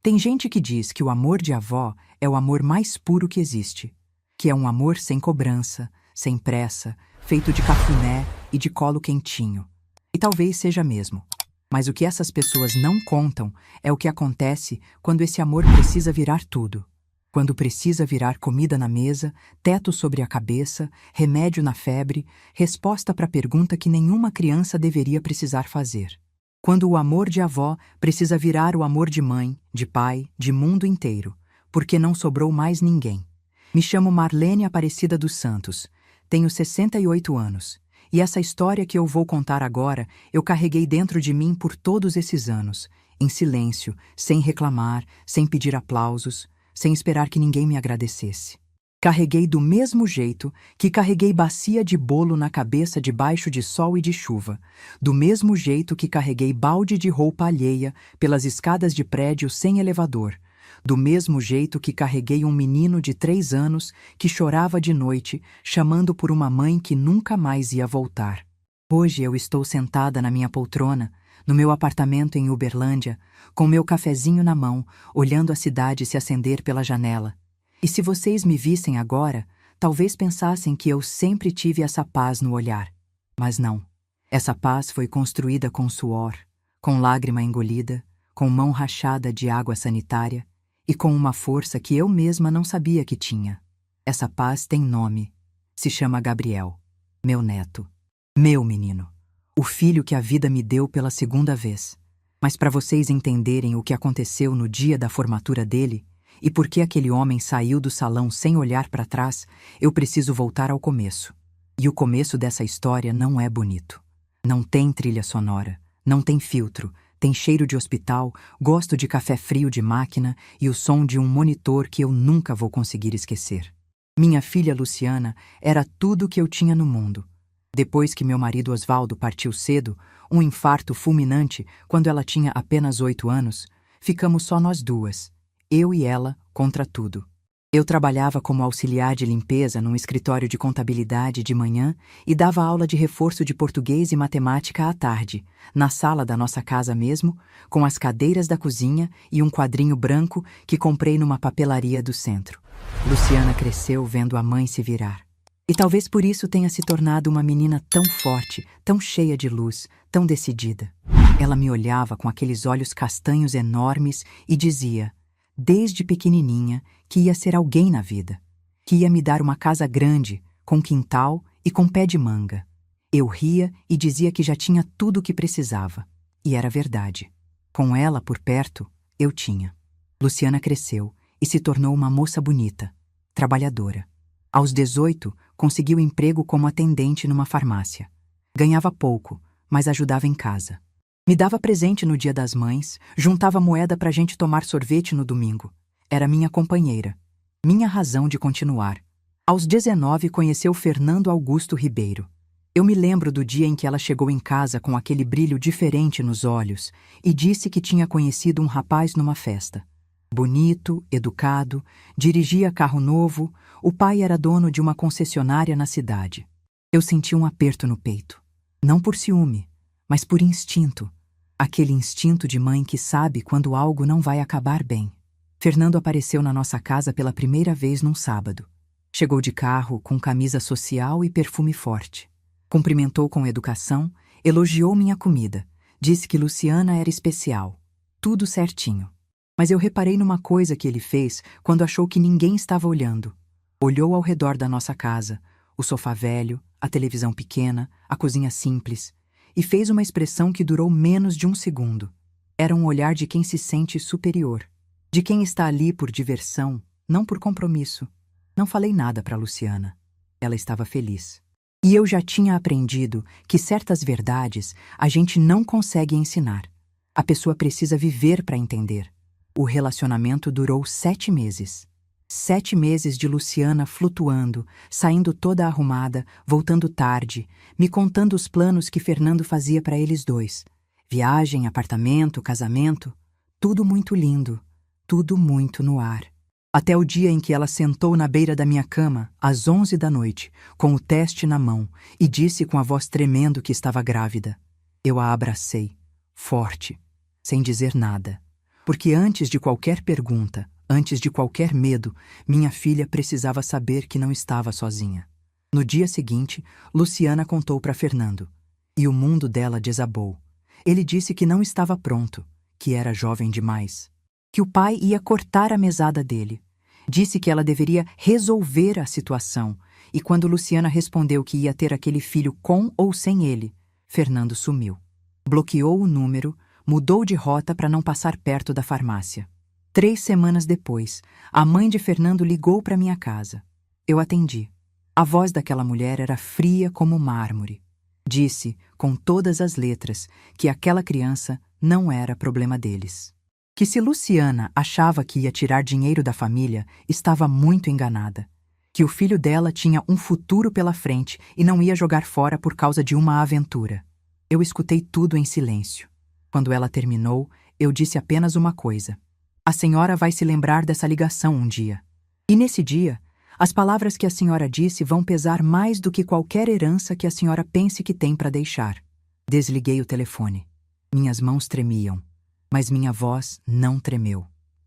Tem gente que diz que o amor de avó é o amor mais puro que existe, que é um amor sem cobrança, sem pressa, feito de cafuné e de colo quentinho. E talvez seja mesmo. Mas o que essas pessoas não contam é o que acontece quando esse amor precisa virar tudo. Quando precisa virar comida na mesa, teto sobre a cabeça, remédio na febre, resposta para a pergunta que nenhuma criança deveria precisar fazer. Quando o amor de avó precisa virar o amor de mãe, de pai, de mundo inteiro, porque não sobrou mais ninguém. Me chamo Marlene Aparecida dos Santos, tenho 68 anos, e essa história que eu vou contar agora eu carreguei dentro de mim por todos esses anos, em silêncio, sem reclamar, sem pedir aplausos, sem esperar que ninguém me agradecesse. Carreguei do mesmo jeito que carreguei bacia de bolo na cabeça debaixo de sol e de chuva, do mesmo jeito que carreguei balde de roupa alheia pelas escadas de prédio sem elevador, do mesmo jeito que carreguei um menino de 3 anos que chorava de noite, chamando por uma mãe que nunca mais ia voltar. Hoje eu estou sentada na minha poltrona, no meu apartamento em Uberlândia, com meu cafezinho na mão, olhando a cidade se acender pela janela. E se vocês me vissem agora, talvez pensassem que eu sempre tive essa paz no olhar. Mas não. Essa paz foi construída com suor, com lágrima engolida, com mão rachada de água sanitária e com uma força que eu mesma não sabia que tinha. Essa paz tem nome. Se chama Gabriel, meu neto. Meu menino. O filho que a vida me deu pela segunda vez. Mas para vocês entenderem o que aconteceu no dia da formatura dele, e por que aquele homem saiu do salão sem olhar para trás, eu preciso voltar ao começo. E o começo dessa história não é bonito. Não tem trilha sonora, não tem filtro, tem cheiro de hospital, gosto de café frio de máquina e o som de um monitor que eu nunca vou conseguir esquecer. Minha filha Luciana era tudo que eu tinha no mundo. Depois que meu marido Osvaldo partiu cedo, um infarto fulminante quando ela tinha apenas 8 anos, ficamos só nós duas. Eu e ela contra tudo. Eu trabalhava como auxiliar de limpeza num escritório de contabilidade de manhã e dava aula de reforço de português e matemática à tarde, na sala da nossa casa mesmo, com as cadeiras da cozinha e um quadrinho branco que comprei numa papelaria do centro. Luciana cresceu vendo a mãe se virar. E talvez por isso tenha se tornado uma menina tão forte, tão cheia de luz, tão decidida. Ela me olhava com aqueles olhos castanhos enormes e dizia, desde pequenininha, que ia ser alguém na vida, que ia me dar uma casa grande, com quintal e com pé de manga. Eu ria e dizia que já tinha tudo o que precisava. E era verdade. Com ela por perto, eu tinha. Luciana cresceu e se tornou uma moça bonita, trabalhadora. Aos 18, conseguiu emprego como atendente numa farmácia. Ganhava pouco, mas ajudava em casa. Me dava presente no Dia das Mães, juntava moeda pra gente tomar sorvete no domingo. Era minha companheira, minha razão de continuar. Aos 19, conheceu Fernando Augusto Ribeiro. Eu me lembro do dia em que ela chegou em casa com aquele brilho diferente nos olhos e disse que tinha conhecido um rapaz numa festa. Bonito, educado, dirigia carro novo, o pai era dono de uma concessionária na cidade. Eu senti um aperto no peito. Não por ciúme, mas por instinto. Aquele instinto de mãe que sabe quando algo não vai acabar bem. Fernando apareceu na nossa casa pela primeira vez num sábado. Chegou de carro, com camisa social e perfume forte. Cumprimentou com educação, elogiou minha comida, disse que Luciana era especial. Tudo certinho. Mas eu reparei numa coisa que ele fez quando achou que ninguém estava olhando. Olhou ao redor da nossa casa, o sofá velho, a televisão pequena, a cozinha simples, e fez uma expressão que durou menos de 1 segundo. Era um olhar de quem se sente superior, de quem está ali por diversão, não por compromisso. Não falei nada para Luciana. Ela estava feliz. E eu já tinha aprendido que certas verdades a gente não consegue ensinar. A pessoa precisa viver para entender. O relacionamento durou 7 meses. 7 meses de Luciana flutuando, saindo toda arrumada, voltando tarde, me contando os planos que Fernando fazia para eles dois. Viagem, apartamento, casamento, tudo muito lindo, tudo muito no ar. Até o dia em que ela sentou na beira da minha cama, às 11 da noite, com o teste na mão, e disse com a voz tremendo que estava grávida. Eu a abracei, forte, sem dizer nada. Porque antes de qualquer pergunta, antes de qualquer medo, minha filha precisava saber que não estava sozinha. No dia seguinte, Luciana contou para Fernando. E o mundo dela desabou. Ele disse que não estava pronto, que era jovem demais, que o pai ia cortar a mesada dele. Disse que ela deveria resolver a situação, e quando Luciana respondeu que ia ter aquele filho com ou sem ele, Fernando sumiu. Bloqueou o número, mudou de rota para não passar perto da farmácia. 3 semanas depois, a mãe de Fernando ligou para minha casa. Eu atendi. A voz daquela mulher era fria como mármore. Disse, com todas as letras, que aquela criança não era problema deles. Que se Luciana achava que ia tirar dinheiro da família, estava muito enganada. Que o filho dela tinha um futuro pela frente e não ia jogar fora por causa de uma aventura. Eu escutei tudo em silêncio. Quando ela terminou, eu disse apenas uma coisa. A senhora vai se lembrar dessa ligação um dia. E nesse dia, as palavras que a senhora disse vão pesar mais do que qualquer herança que a senhora pense que tem para deixar. Desliguei o telefone. Minhas mãos tremiam, mas minha voz não tremeu.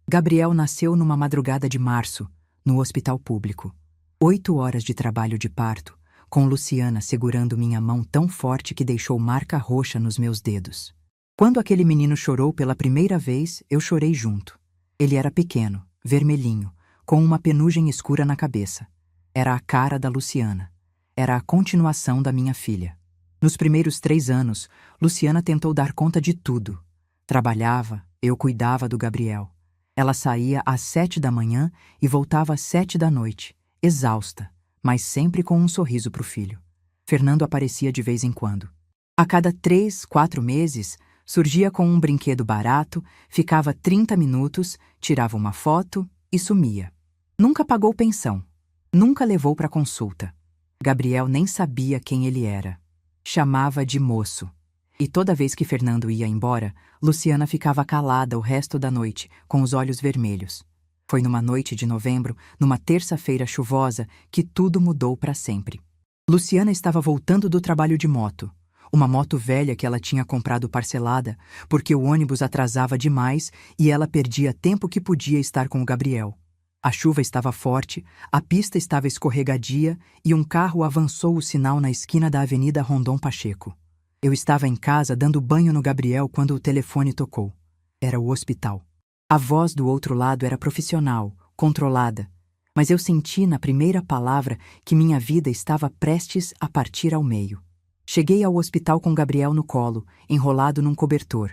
Gabriel nasceu numa madrugada de março, no hospital público. 8 horas de trabalho de parto, com Luciana segurando minha mão tão forte que deixou marca roxa nos meus dedos. Quando aquele menino chorou pela primeira vez, eu chorei junto. Ele era pequeno, vermelhinho, com uma penugem escura na cabeça. Era a cara da Luciana. Era a continuação da minha filha. Nos primeiros 3 anos, Luciana tentou dar conta de tudo. Trabalhava, eu cuidava do Gabriel. Ela saía às 7 da manhã e voltava às 7 da noite, exausta, mas sempre com um sorriso para o filho. Fernando aparecia de vez em quando. A cada 3, 4 meses, surgia com um brinquedo barato, ficava 30 minutos, tirava uma foto e sumia. Nunca pagou pensão. Nunca levou para consulta. Gabriel nem sabia quem ele era. Chamava de moço. E toda vez que Fernando ia embora, Luciana ficava calada o resto da noite, com os olhos vermelhos. Foi numa noite de novembro, numa terça-feira chuvosa, que tudo mudou para sempre. Luciana estava voltando do trabalho de moto. Uma moto velha que ela tinha comprado parcelada, porque o ônibus atrasava demais e ela perdia tempo que podia estar com o Gabriel. A chuva estava forte, a pista estava escorregadia e um carro avançou o sinal na esquina da Avenida Rondon Pacheco. Eu estava em casa dando banho no Gabriel quando o telefone tocou. Era o hospital. A voz do outro lado era profissional, controlada, mas eu senti na primeira palavra que minha vida estava prestes a partir ao meio. Cheguei ao hospital com Gabriel no colo, enrolado num cobertor.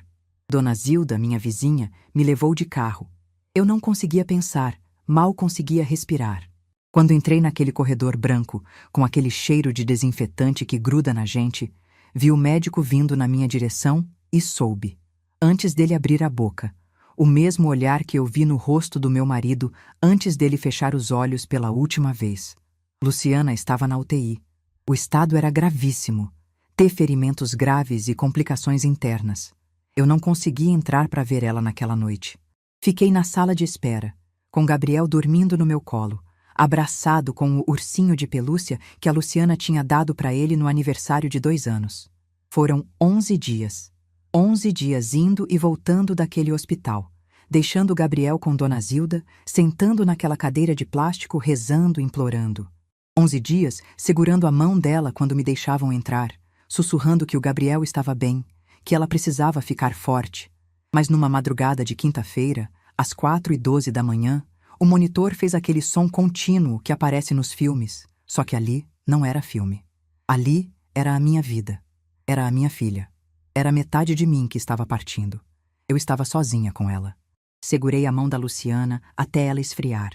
Dona Zilda, minha vizinha, me levou de carro. Eu não conseguia pensar, mal conseguia respirar. Quando entrei naquele corredor branco, com aquele cheiro de desinfetante que gruda na gente, vi o médico vindo na minha direção e soube, antes dele abrir a boca, o mesmo olhar que eu vi no rosto do meu marido antes dele fechar os olhos pela última vez. Luciana estava na UTI. O estado era gravíssimo. Ter ferimentos graves e complicações internas. Eu não conseguia entrar para ver ela naquela noite. Fiquei na sala de espera, com Gabriel dormindo no meu colo, abraçado com o ursinho de pelúcia que a Luciana tinha dado para ele no aniversário de 2 anos. Foram 11 dias. 11 dias indo e voltando daquele hospital, deixando Gabriel com Dona Zilda, sentando naquela cadeira de plástico, rezando, implorando. 11 dias segurando a mão dela quando me deixavam entrar, sussurrando que o Gabriel estava bem, que ela precisava ficar forte. Mas numa madrugada de quinta-feira, às 4h12 da manhã, o monitor fez aquele som contínuo que aparece nos filmes, só que ali não era filme. Ali era a minha vida. Era a minha filha. Era metade de mim que estava partindo. Eu estava sozinha com ela. Segurei a mão da Luciana até ela esfriar.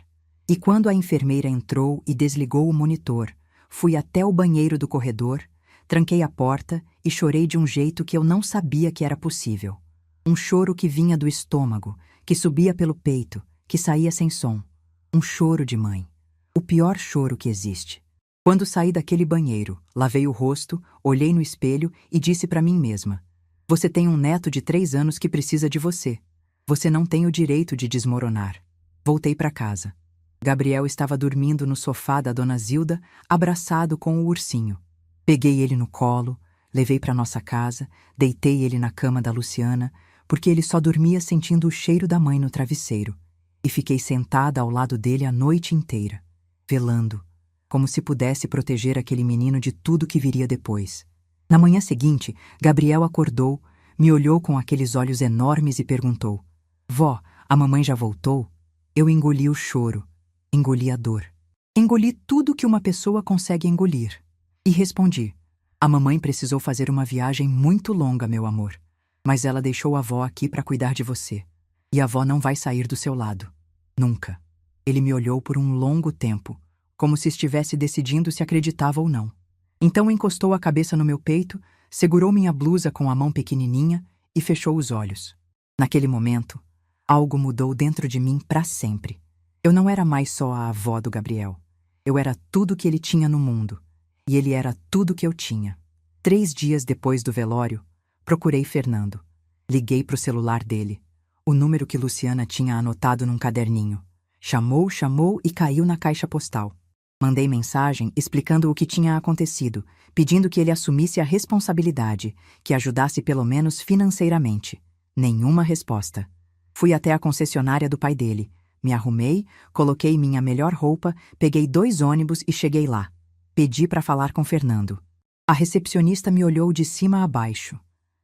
E quando a enfermeira entrou e desligou o monitor, fui até o banheiro do corredor, tranquei a porta e chorei de um jeito que eu não sabia que era possível. Um choro que vinha do estômago, que subia pelo peito, que saía sem som. Um choro de mãe. O pior choro que existe. Quando saí daquele banheiro, lavei o rosto, olhei no espelho e disse para mim mesma: você tem um neto de 3 anos que precisa de você. Você não tem o direito de desmoronar. Voltei para casa. Gabriel estava dormindo no sofá da Dona Zilda, abraçado com o ursinho. Peguei ele no colo, levei para nossa casa, deitei ele na cama da Luciana, porque ele só dormia sentindo o cheiro da mãe no travesseiro, e fiquei sentada ao lado dele a noite inteira, velando, como se pudesse proteger aquele menino de tudo que viria depois. Na manhã seguinte, Gabriel acordou, me olhou com aqueles olhos enormes e perguntou: Vó, a mamãe já voltou? Eu engoli o choro, engoli a dor. Engoli tudo que uma pessoa consegue engolir. E respondi: A mamãe precisou fazer uma viagem muito longa, meu amor. Mas ela deixou a avó aqui para cuidar de você. E a avó não vai sair do seu lado. Nunca. Ele me olhou por um longo tempo, como se estivesse decidindo se acreditava ou não. Então encostou a cabeça no meu peito, segurou minha blusa com a mão pequenininha e fechou os olhos. Naquele momento, algo mudou dentro de mim para sempre. Eu não era mais só a avó do Gabriel. Eu era tudo que ele tinha no mundo. E ele era tudo que eu tinha. 3 dias depois do velório, procurei Fernando. Liguei para o celular dele. O número que Luciana tinha anotado num caderninho. Chamou e caiu na caixa postal. Mandei mensagem explicando o que tinha acontecido, pedindo que ele assumisse a responsabilidade, que ajudasse pelo menos financeiramente. Nenhuma resposta. Fui até a concessionária do pai dele. Me arrumei, coloquei minha melhor roupa, peguei 2 ônibus e cheguei lá. Pedi para falar com Fernando. A recepcionista me olhou de cima a baixo.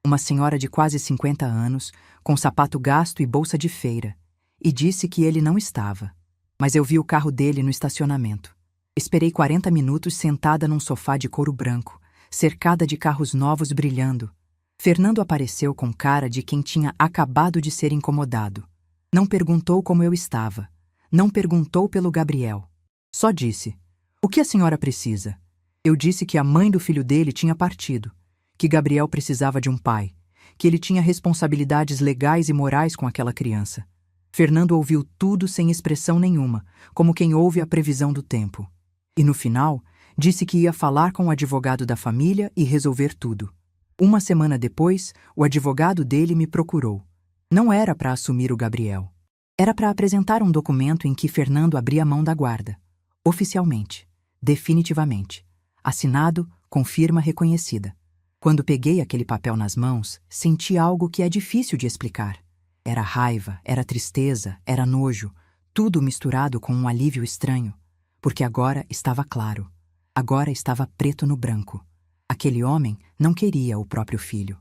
Uma senhora de quase 50 anos, com sapato gasto e bolsa de feira, e disse que ele não estava. Mas eu vi o carro dele no estacionamento. Esperei 40 minutos sentada num sofá de couro branco, cercada de carros novos brilhando. Fernando apareceu com cara de quem tinha acabado de ser incomodado. Não perguntou como eu estava. Não perguntou pelo Gabriel. Só disse: O que a senhora precisa? Eu disse que a mãe do filho dele tinha partido, que Gabriel precisava de um pai, que ele tinha responsabilidades legais e morais com aquela criança. Fernando ouviu tudo sem expressão nenhuma, como quem ouve a previsão do tempo. E no final, disse que ia falar com o advogado da família e resolver tudo. Uma semana depois, o advogado dele me procurou. Não era para assumir o Gabriel. Era para apresentar um documento em que Fernando abria mão da guarda. Oficialmente. Definitivamente. Assinado com firma reconhecida. Quando peguei aquele papel nas mãos, senti algo que é difícil de explicar. Era raiva, era tristeza, era nojo, tudo misturado com um alívio estranho. Porque agora estava claro. Agora estava preto no branco. Aquele homem não queria o próprio filho.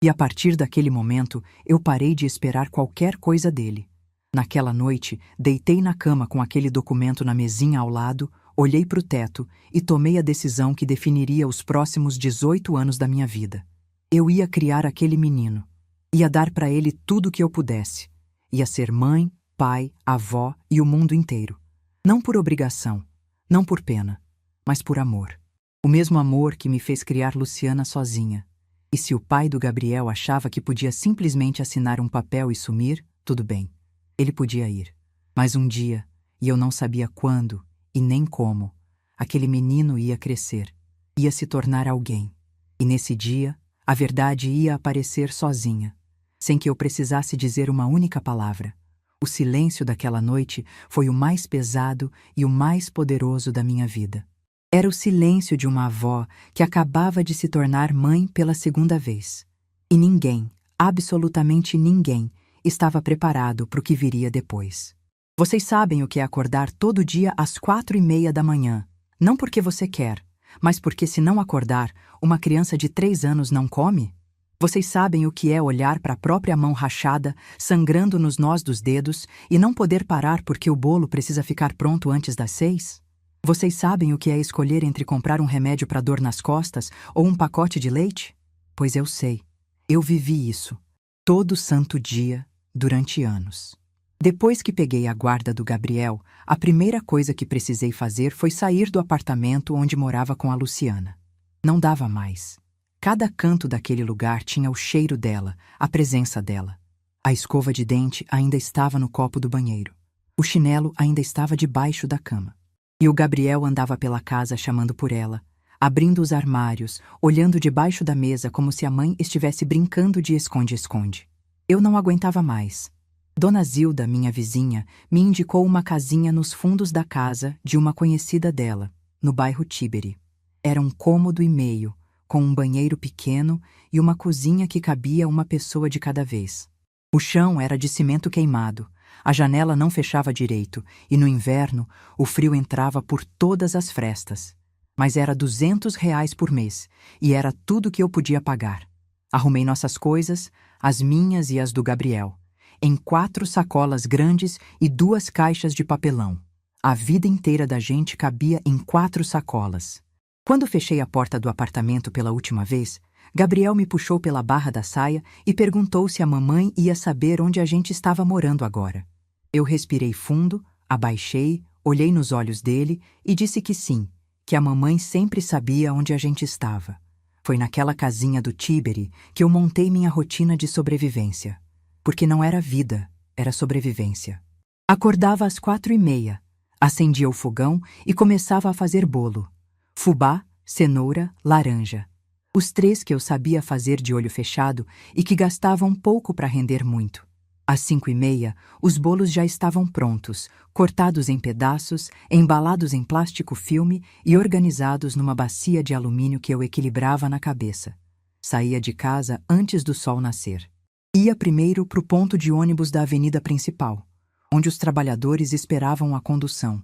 E a partir daquele momento, eu parei de esperar qualquer coisa dele. Naquela noite, deitei na cama com aquele documento na mesinha ao lado, olhei para o teto e tomei a decisão que definiria os próximos 18 anos da minha vida. Eu ia criar aquele menino. Ia dar para ele tudo o que eu pudesse. Ia ser mãe, pai, avó e o mundo inteiro. Não por obrigação, não por pena, mas por amor. O mesmo amor que me fez criar Luciana sozinha. E se o pai do Gabriel achava que podia simplesmente assinar um papel e sumir, tudo bem. Ele podia ir. Mas um dia, e eu não sabia quando e nem como, aquele menino ia crescer, ia se tornar alguém. E nesse dia, a verdade ia aparecer sozinha, sem que eu precisasse dizer uma única palavra. O silêncio daquela noite foi o mais pesado e o mais poderoso da minha vida. Era o silêncio de uma avó que acabava de se tornar mãe pela segunda vez. E ninguém, absolutamente ninguém, estava preparado para o que viria depois. Vocês sabem o que é acordar todo dia às 4:30 da manhã. Não porque você quer, mas porque se não acordar, uma criança de 3 anos não come? Vocês sabem o que é olhar para a própria mão rachada, sangrando nos nós dos dedos, e não poder parar porque o bolo precisa ficar pronto antes das 6? Vocês sabem o que é escolher entre comprar um remédio para dor nas costas ou um pacote de leite? Pois eu sei. Eu vivi isso. Todo santo dia, durante anos. Depois que peguei a guarda do Gabriel, a primeira coisa que precisei fazer foi sair do apartamento onde morava com a Luciana. Não dava mais. Cada canto daquele lugar tinha o cheiro dela, a presença dela. A escova de dente ainda estava no copo do banheiro. O chinelo ainda estava debaixo da cama. E o Gabriel andava pela casa chamando por ela, abrindo os armários, olhando debaixo da mesa como se a mãe estivesse brincando de esconde-esconde. Eu não aguentava mais. Dona Zilda, minha vizinha, me indicou uma casinha nos fundos da casa de uma conhecida dela, no bairro Tíberi. Era um cômodo e meio, com um banheiro pequeno e uma cozinha que cabia uma pessoa de cada vez. O chão era de cimento queimado, a janela não fechava direito e no inverno o frio entrava por todas as frestas. Mas era R$ 200 por mês e era tudo que eu podia pagar. Arrumei nossas coisas, as minhas e as do Gabriel, em 4 sacolas grandes e 2 caixas de papelão. A vida inteira da gente cabia em 4 sacolas. Quando fechei a porta do apartamento pela última vez, Gabriel me puxou pela barra da saia e perguntou se a mamãe ia saber onde a gente estava morando agora. Eu respirei fundo, abaixei, olhei nos olhos dele e disse que sim, que a mamãe sempre sabia onde a gente estava. Foi naquela casinha do Tiberi que eu montei minha rotina de sobrevivência. Porque não era vida, era sobrevivência. Acordava às 4h30, acendia o fogão e começava a fazer bolo. Fubá, cenoura, laranja. Os 3 que eu sabia fazer de olho fechado e que gastavam pouco para render muito. Às 5h30, os bolos já estavam prontos, cortados em pedaços, embalados em plástico filme e organizados numa bacia de alumínio que eu equilibrava na cabeça. Saía de casa antes do sol nascer. Ia primeiro para o ponto de ônibus da avenida principal, onde os trabalhadores esperavam a condução.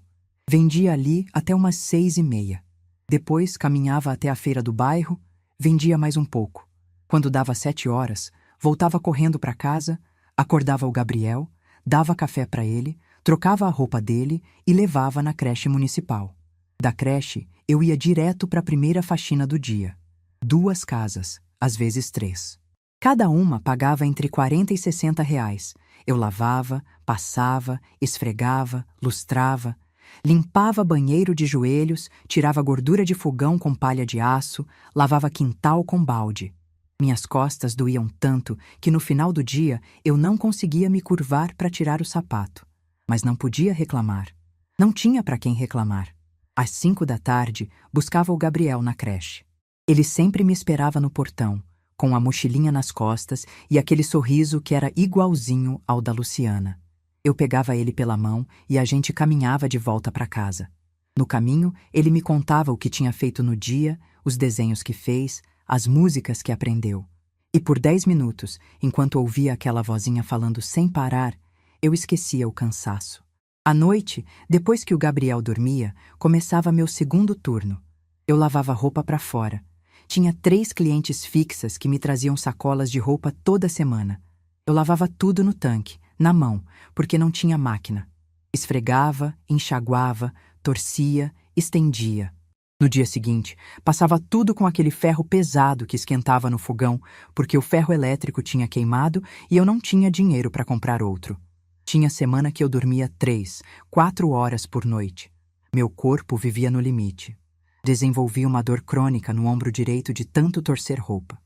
Vendia ali até umas 6h30. Depois caminhava até a feira do bairro, vendia mais um pouco. Quando dava 7 horas, voltava correndo para casa, acordava o Gabriel, dava café para ele, trocava a roupa dele e levava na creche municipal. Da creche, eu ia direto para a primeira faxina do dia. 2 casas, às vezes 3. Cada uma pagava entre R$ 40 e R$ 60. Eu lavava, passava, esfregava, lustrava, limpava banheiro de joelhos, tirava gordura de fogão com palha de aço, lavava quintal com balde. Minhas costas doíam tanto que no final do dia eu não conseguia me curvar para tirar o sapato. Mas não podia reclamar. Não tinha para quem reclamar. Às 5 da tarde, buscava o Gabriel na creche. Ele sempre me esperava no portão, com a mochilinha nas costas e aquele sorriso que era igualzinho ao da Luciana. Eu pegava ele pela mão e a gente caminhava de volta para casa. No caminho, ele me contava o que tinha feito no dia, os desenhos que fez, as músicas que aprendeu. E por 10 minutos, enquanto ouvia aquela vozinha falando sem parar, eu esquecia o cansaço. À noite, depois que o Gabriel dormia, começava meu segundo turno. Eu lavava roupa para fora. Tinha 3 clientes fixas que me traziam sacolas de roupa toda semana. Eu lavava tudo no tanque, na mão, porque não tinha máquina. Esfregava, enxaguava, torcia, estendia. No dia seguinte, passava tudo com aquele ferro pesado que esquentava no fogão, porque o ferro elétrico tinha queimado e eu não tinha dinheiro para comprar outro. Tinha semana que eu dormia 3, 4 horas por noite. Meu corpo vivia no limite. Desenvolvi uma dor crônica no ombro direito de tanto torcer roupa.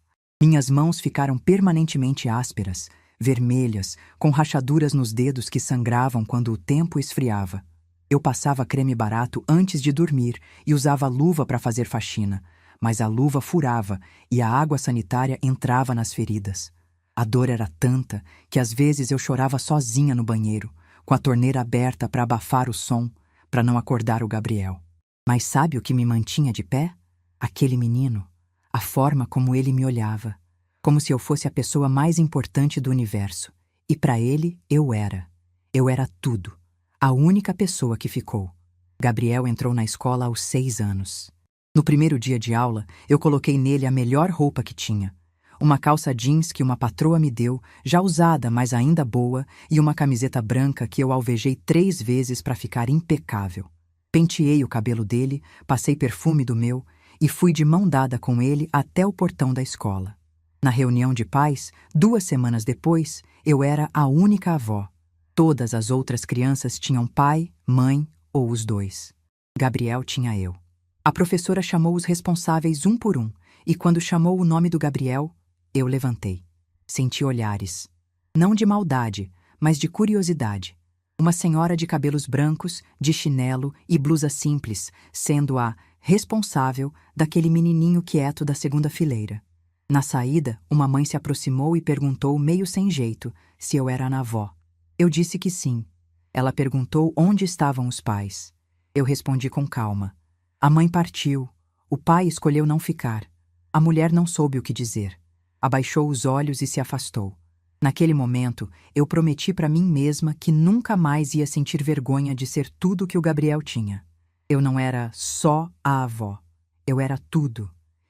Minhas mãos ficaram permanentemente ásperas, vermelhas, com rachaduras nos dedos que sangravam quando o tempo esfriava. Eu passava creme barato antes de dormir e usava luva para fazer faxina, mas a luva furava e a água sanitária entrava nas feridas. A dor era tanta que às vezes eu chorava sozinha no banheiro, com a torneira aberta para abafar o som, para não acordar o Gabriel. Mas sabe o que me mantinha de pé? Aquele menino, a forma como ele me olhava, como se eu fosse a pessoa mais importante do universo. E para ele, eu era. Eu era tudo. A única pessoa que ficou. Gabriel entrou na escola aos 6 anos. No primeiro dia de aula, eu coloquei nele a melhor roupa que tinha. Uma calça jeans que uma patroa me deu, já usada, mas ainda boa, e uma camiseta branca que eu alvejei 3 vezes para ficar impecável. Penteei o cabelo dele, passei perfume do meu e fui de mão dada com ele até o portão da escola. Na reunião de pais, 2 semanas depois, eu era a única avó. Todas as outras crianças tinham pai, mãe ou os 2. Gabriel tinha eu. A professora chamou os responsáveis um por um, e quando chamou o nome do Gabriel, eu levantei. Senti olhares. Não de maldade, mas de curiosidade. Uma senhora de cabelos brancos, de chinelo e blusa simples, sendo a responsável daquele menininho quieto da segunda fileira. Na saída, uma mãe se aproximou e perguntou, meio sem jeito, se eu era a avó. Eu disse que sim. Ela perguntou onde estavam os pais. Eu respondi com calma. A mãe partiu. O pai escolheu não ficar. A mulher não soube o que dizer. Abaixou os olhos e se afastou. Naquele momento, eu prometi para mim mesma que nunca mais ia sentir vergonha de ser tudo que o Gabriel tinha. Eu não era só a avó. Eu era tudo.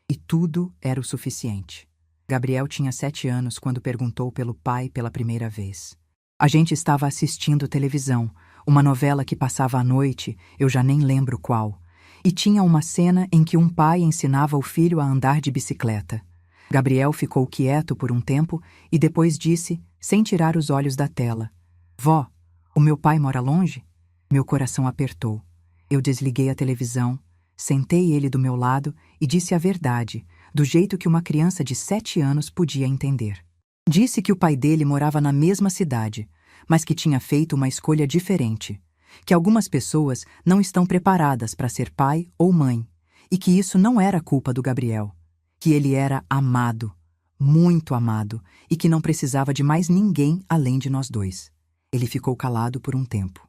E tudo era o suficiente. Gabriel tinha 7 anos quando perguntou pelo pai pela primeira vez. A gente estava assistindo televisão, uma novela que passava à noite, eu já nem lembro qual, e tinha uma cena em que um pai ensinava o filho a andar de bicicleta. Gabriel ficou quieto por um tempo e depois disse, sem tirar os olhos da tela: Vó, o meu pai mora longe? Meu coração apertou. Eu desliguei a televisão, sentei ele do meu lado e disse a verdade, do jeito que uma criança de 7 anos podia entender. Disse que o pai dele morava na mesma cidade, mas que tinha feito uma escolha diferente, que algumas pessoas não estão preparadas para ser pai ou mãe, e que isso não era culpa do Gabriel, que ele era amado, muito amado, e que não precisava de mais ninguém além de nós dois. Ele ficou calado por um tempo.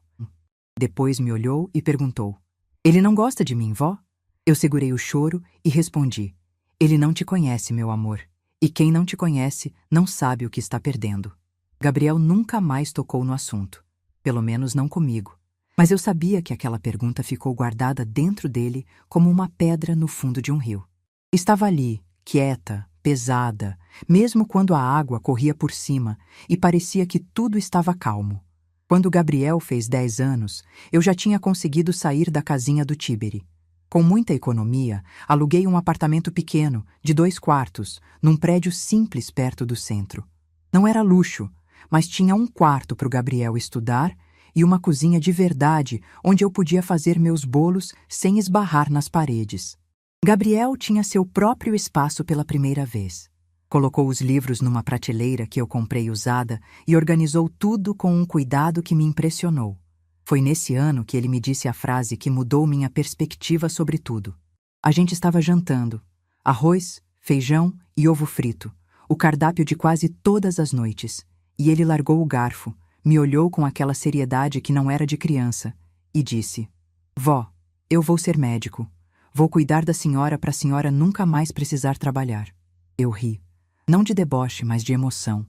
Depois me olhou e perguntou: Ele não gosta de mim, vó? Eu segurei o choro e respondi: Ele não te conhece, meu amor. E quem não te conhece não sabe o que está perdendo. Gabriel nunca mais tocou no assunto. Pelo menos não comigo. Mas eu sabia que aquela pergunta ficou guardada dentro dele como uma pedra no fundo de um rio. Estava ali, quieta, pesada, mesmo quando a água corria por cima e parecia que tudo estava calmo. Quando Gabriel fez 10 anos, eu já tinha conseguido sair da casinha do Tiberi. Com muita economia, aluguei um apartamento pequeno, de 2 quartos, num prédio simples perto do centro. Não era luxo, mas tinha um quarto para o Gabriel estudar e uma cozinha de verdade onde eu podia fazer meus bolos sem esbarrar nas paredes. Gabriel tinha seu próprio espaço pela primeira vez. Colocou os livros numa prateleira que eu comprei usada e organizou tudo com um cuidado que me impressionou. Foi nesse ano que ele me disse a frase que mudou minha perspectiva sobre tudo. A gente estava jantando. Arroz, feijão e ovo frito. O cardápio de quase todas as noites. E ele largou o garfo, me olhou com aquela seriedade que não era de criança, e disse: Vó, eu vou ser médico. Vou cuidar da senhora para a senhora nunca mais precisar trabalhar. Eu ri. Não de deboche, mas de emoção.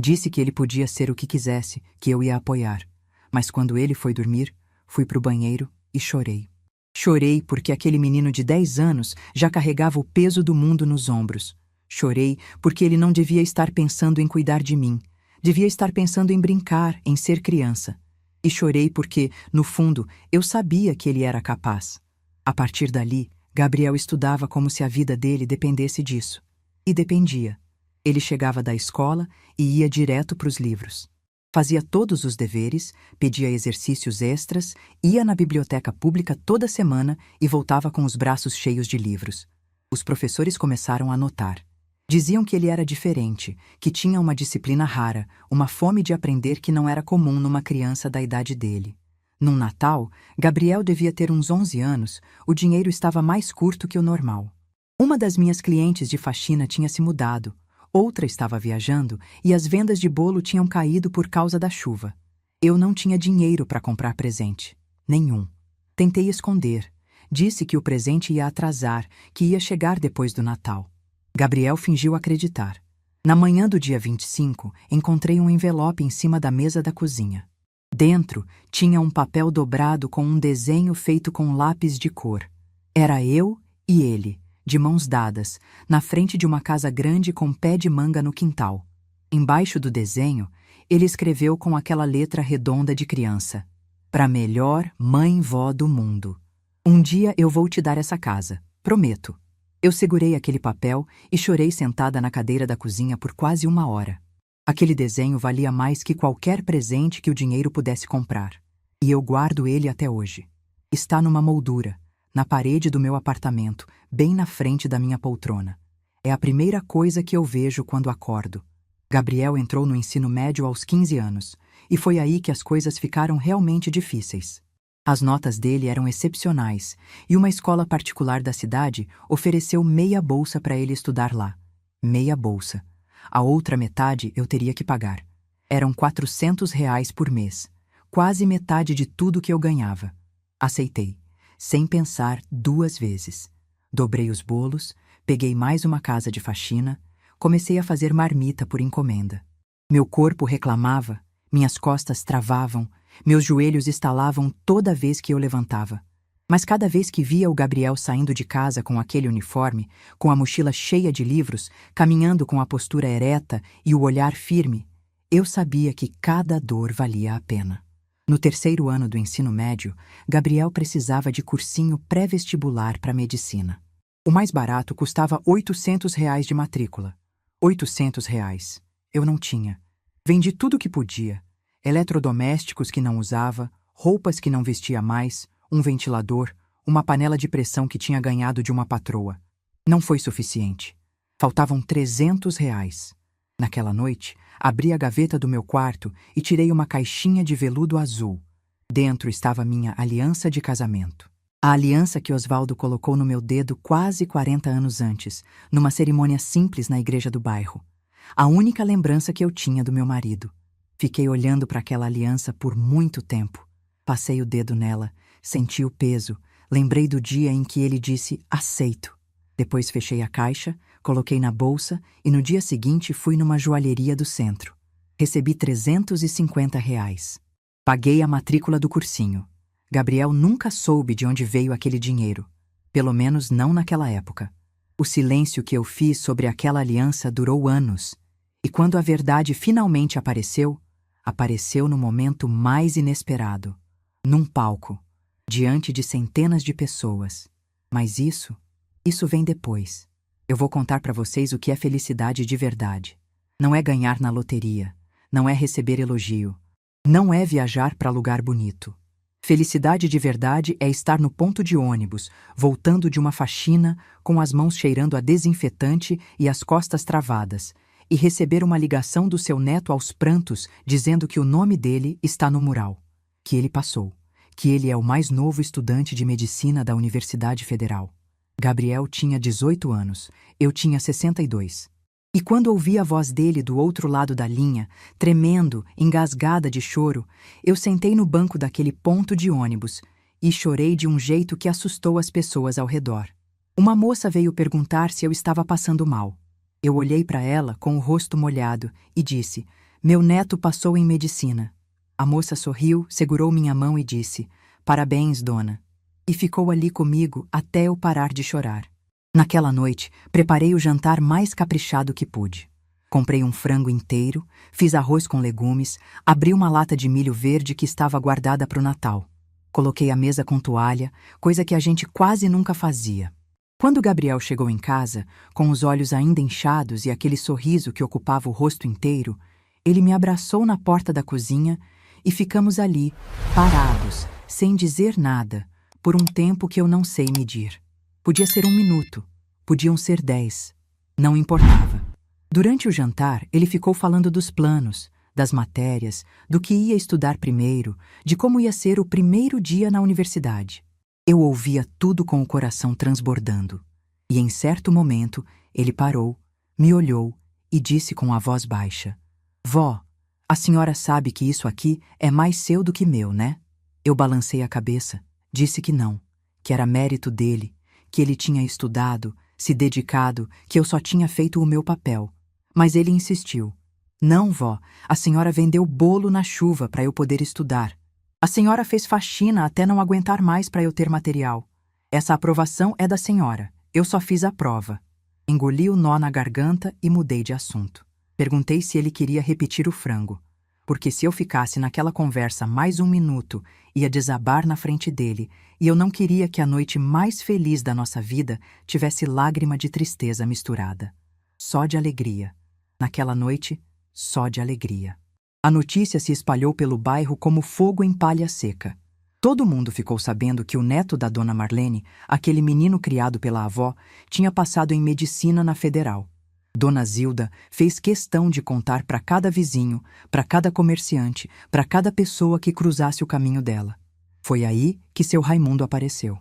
Disse que ele podia ser o que quisesse, que eu ia apoiar. Mas quando ele foi dormir, fui para o banheiro e chorei. Chorei porque aquele menino de 10 anos já carregava o peso do mundo nos ombros. Chorei porque ele não devia estar pensando em cuidar de mim. Devia estar pensando em brincar, em ser criança. E chorei porque, no fundo, eu sabia que ele era capaz. A partir dali, Gabriel estudava como se a vida dele dependesse disso. E dependia. Ele chegava da escola e ia direto para os livros. Fazia todos os deveres, pedia exercícios extras, ia na biblioteca pública toda semana e voltava com os braços cheios de livros. Os professores começaram a notar. Diziam que ele era diferente, que tinha uma disciplina rara, uma fome de aprender que não era comum numa criança da idade dele. Num Natal, Gabriel devia ter uns 11 anos, o dinheiro estava mais curto que o normal. Uma das minhas clientes de faxina tinha se mudado. Outra estava viajando e as vendas de bolo tinham caído por causa da chuva. Eu não tinha dinheiro para comprar presente. Nenhum. Tentei esconder. Disse que o presente ia atrasar, que ia chegar depois do Natal. Gabriel fingiu acreditar. Na manhã do dia 25, encontrei um envelope em cima da mesa da cozinha. Dentro tinha um papel dobrado com um desenho feito com lápis de cor. Era eu e ele, de mãos dadas, na frente de uma casa grande com pé de manga no quintal. Embaixo do desenho, ele escreveu com aquela letra redonda de criança: Pra melhor mãe-vó do mundo. Um dia eu vou te dar essa casa, prometo. Eu segurei aquele papel e chorei sentada na cadeira da cozinha por quase 1 hora. Aquele desenho valia mais que qualquer presente que o dinheiro pudesse comprar. E eu guardo ele até hoje. Está numa moldura, na parede do meu apartamento, bem na frente da minha poltrona. É a primeira coisa que eu vejo quando acordo. Gabriel entrou no ensino médio aos 15 anos, e foi aí que as coisas ficaram realmente difíceis. As notas dele eram excepcionais, e uma escola particular da cidade ofereceu meia bolsa para ele estudar lá. Meia bolsa. A outra metade eu teria que pagar. Eram R$ 400 por mês, quase metade de tudo que eu ganhava. Aceitei, sem pensar 2 vezes. Dobrei os bolos, peguei mais uma casa de faxina, comecei a fazer marmita por encomenda. Meu corpo reclamava, minhas costas travavam, meus joelhos estalavam toda vez que eu levantava. Mas cada vez que via o Gabriel saindo de casa com aquele uniforme, com a mochila cheia de livros, caminhando com a postura ereta e o olhar firme, eu sabia que cada dor valia a pena. No terceiro ano do ensino médio, Gabriel precisava de cursinho pré-vestibular para medicina. O mais barato custava R$ 800 de matrícula. R$ 800. Eu não tinha. Vendi tudo o que podia. Eletrodomésticos que não usava, roupas que não vestia mais, um ventilador, uma panela de pressão que tinha ganhado de uma patroa. Não foi suficiente. Faltavam R$ 300. Naquela noite, abri a gaveta do meu quarto e tirei uma caixinha de veludo azul. Dentro estava minha aliança de casamento. A aliança que Osvaldo colocou no meu dedo quase 40 anos antes, numa cerimônia simples na igreja do bairro. A única lembrança que eu tinha do meu marido. Fiquei olhando para aquela aliança por muito tempo. Passei o dedo nela, senti o peso, lembrei do dia em que ele disse aceito. Depois fechei a caixa, coloquei na bolsa e no dia seguinte fui numa joalheria do centro. Recebi R$ 350. Paguei a matrícula do cursinho. Gabriel nunca soube de onde veio aquele dinheiro. Pelo menos não naquela época. O silêncio que eu fiz sobre aquela aliança durou anos. E quando a verdade finalmente apareceu, apareceu no momento mais inesperado. Num palco, diante de centenas de pessoas. Mas isso vem depois. Eu vou contar para vocês o que é felicidade de verdade. Não é ganhar na loteria, não é receber elogio, não é viajar para lugar bonito. Felicidade de verdade é estar no ponto de ônibus, voltando de uma faxina, com as mãos cheirando a desinfetante e as costas travadas, e receber uma ligação do seu neto aos prantos dizendo que o nome dele está no mural, que ele passou, que ele é o mais novo estudante de medicina da Universidade Federal. Gabriel tinha 18 anos, eu tinha 62. E quando ouvi a voz dele do outro lado da linha, tremendo, engasgada de choro, eu sentei no banco daquele ponto de ônibus e chorei de um jeito que assustou as pessoas ao redor. Uma moça veio perguntar se eu estava passando mal. Eu olhei para ela com o rosto molhado e disse: "Meu neto passou em medicina." A moça sorriu, segurou minha mão e disse: "Parabéns, dona." E ficou ali comigo até eu parar de chorar. Naquela noite, preparei o jantar mais caprichado que pude. Comprei um frango inteiro, fiz arroz com legumes, abri uma lata de milho verde que estava guardada para o Natal. Coloquei a mesa com toalha, coisa que a gente quase nunca fazia. Quando Gabriel chegou em casa, com os olhos ainda inchados e aquele sorriso que ocupava o rosto inteiro, ele me abraçou na porta da cozinha e ficamos ali, parados, sem dizer nada, por um tempo que eu não sei medir. Podia ser 1 minuto, podiam ser 10. Não importava. Durante o jantar, ele ficou falando dos planos, das matérias, do que ia estudar primeiro, de como ia ser o primeiro dia na universidade. Eu ouvia tudo com o coração transbordando. E em certo momento, ele parou, me olhou e disse com a voz baixa: "Vó, a senhora sabe que isso aqui é mais seu do que meu, né?" Eu balancei a cabeça, disse que não, que era mérito dele, que ele tinha estudado, se dedicado, que eu só tinha feito o meu papel. Mas ele insistiu. "Não, vó, a senhora vendeu bolo na chuva para eu poder estudar. A senhora fez faxina até não aguentar mais para eu ter material. Essa aprovação é da senhora, eu só fiz a prova." Engoli o nó na garganta e mudei de assunto. Perguntei se ele queria repetir o frango, porque se eu ficasse naquela conversa mais 1 minuto, ia desabar na frente dele, e eu não queria que a noite mais feliz da nossa vida tivesse lágrima de tristeza misturada. Só de alegria. Naquela noite, só de alegria. A notícia se espalhou pelo bairro como fogo em palha seca. Todo mundo ficou sabendo que o neto da dona Marlene, aquele menino criado pela avó, tinha passado em medicina na Federal. Dona Zilda fez questão de contar para cada vizinho, para cada comerciante, para cada pessoa que cruzasse o caminho dela. Foi aí que seu Raimundo apareceu.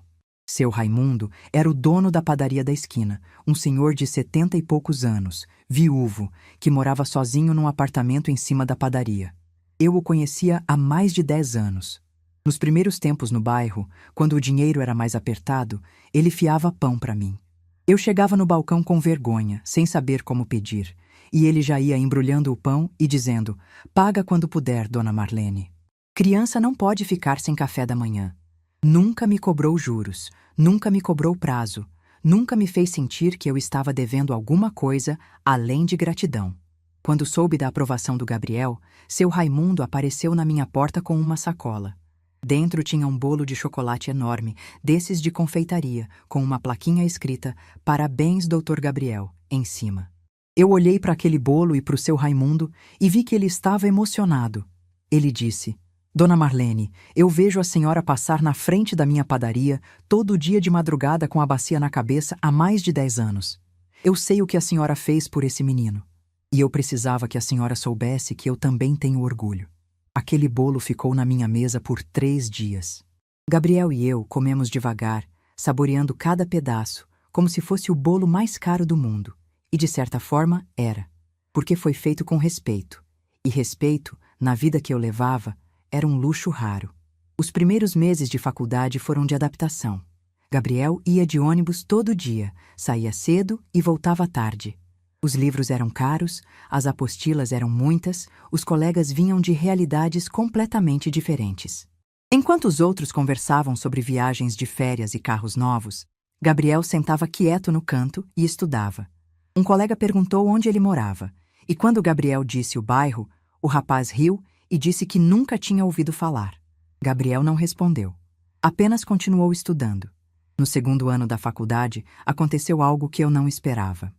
Seu Raimundo era o dono da padaria da esquina, um senhor de 70 e poucos anos, viúvo, que morava sozinho num apartamento em cima da padaria. Eu o conhecia há mais de 10 anos. Nos primeiros tempos no bairro, quando o dinheiro era mais apertado, ele fiava pão para mim. Eu chegava no balcão com vergonha, sem saber como pedir. e ele já ia embrulhando o pão e dizendo: "Paga quando puder, dona Marlene." Criança não pode ficar sem café da manhã. Nunca me cobrou juros, nunca me cobrou prazo, nunca me fez sentir que eu estava devendo alguma coisa além de gratidão. Quando soube da aprovação do Gabriel, seu Raimundo apareceu na minha porta com uma sacola. Dentro tinha um bolo de chocolate enorme, desses de confeitaria, com uma plaquinha escrita "Parabéns, Dr. Gabriel", em cima. Eu olhei para aquele bolo e para o seu Raimundo e vi que ele estava emocionado. Ele disse: "Dona Marlene, eu vejo a senhora passar na frente da minha padaria todo dia de madrugada com a bacia na cabeça há mais de 10 anos. Eu sei o que a senhora fez por esse menino. E eu precisava que a senhora soubesse que eu também tenho orgulho." Aquele bolo ficou na minha mesa por 3 dias. Gabriel e eu comemos devagar, saboreando cada pedaço, como se fosse o bolo mais caro do mundo. E de certa forma era, porque foi feito com respeito. E respeito, na vida que eu levava, era um luxo raro. Os primeiros meses de faculdade foram de adaptação. Gabriel ia de ônibus todo dia, saía cedo e voltava tarde. Os livros eram caros, as apostilas eram muitas, os colegas vinham de realidades completamente diferentes. Enquanto os outros conversavam sobre viagens de férias e carros novos, Gabriel sentava quieto no canto e estudava. Um colega perguntou onde ele morava, e quando Gabriel disse o bairro, o rapaz riu e disse que nunca tinha ouvido falar. Gabriel não respondeu. Apenas continuou estudando. No segundo ano da faculdade, aconteceu algo que eu não esperava.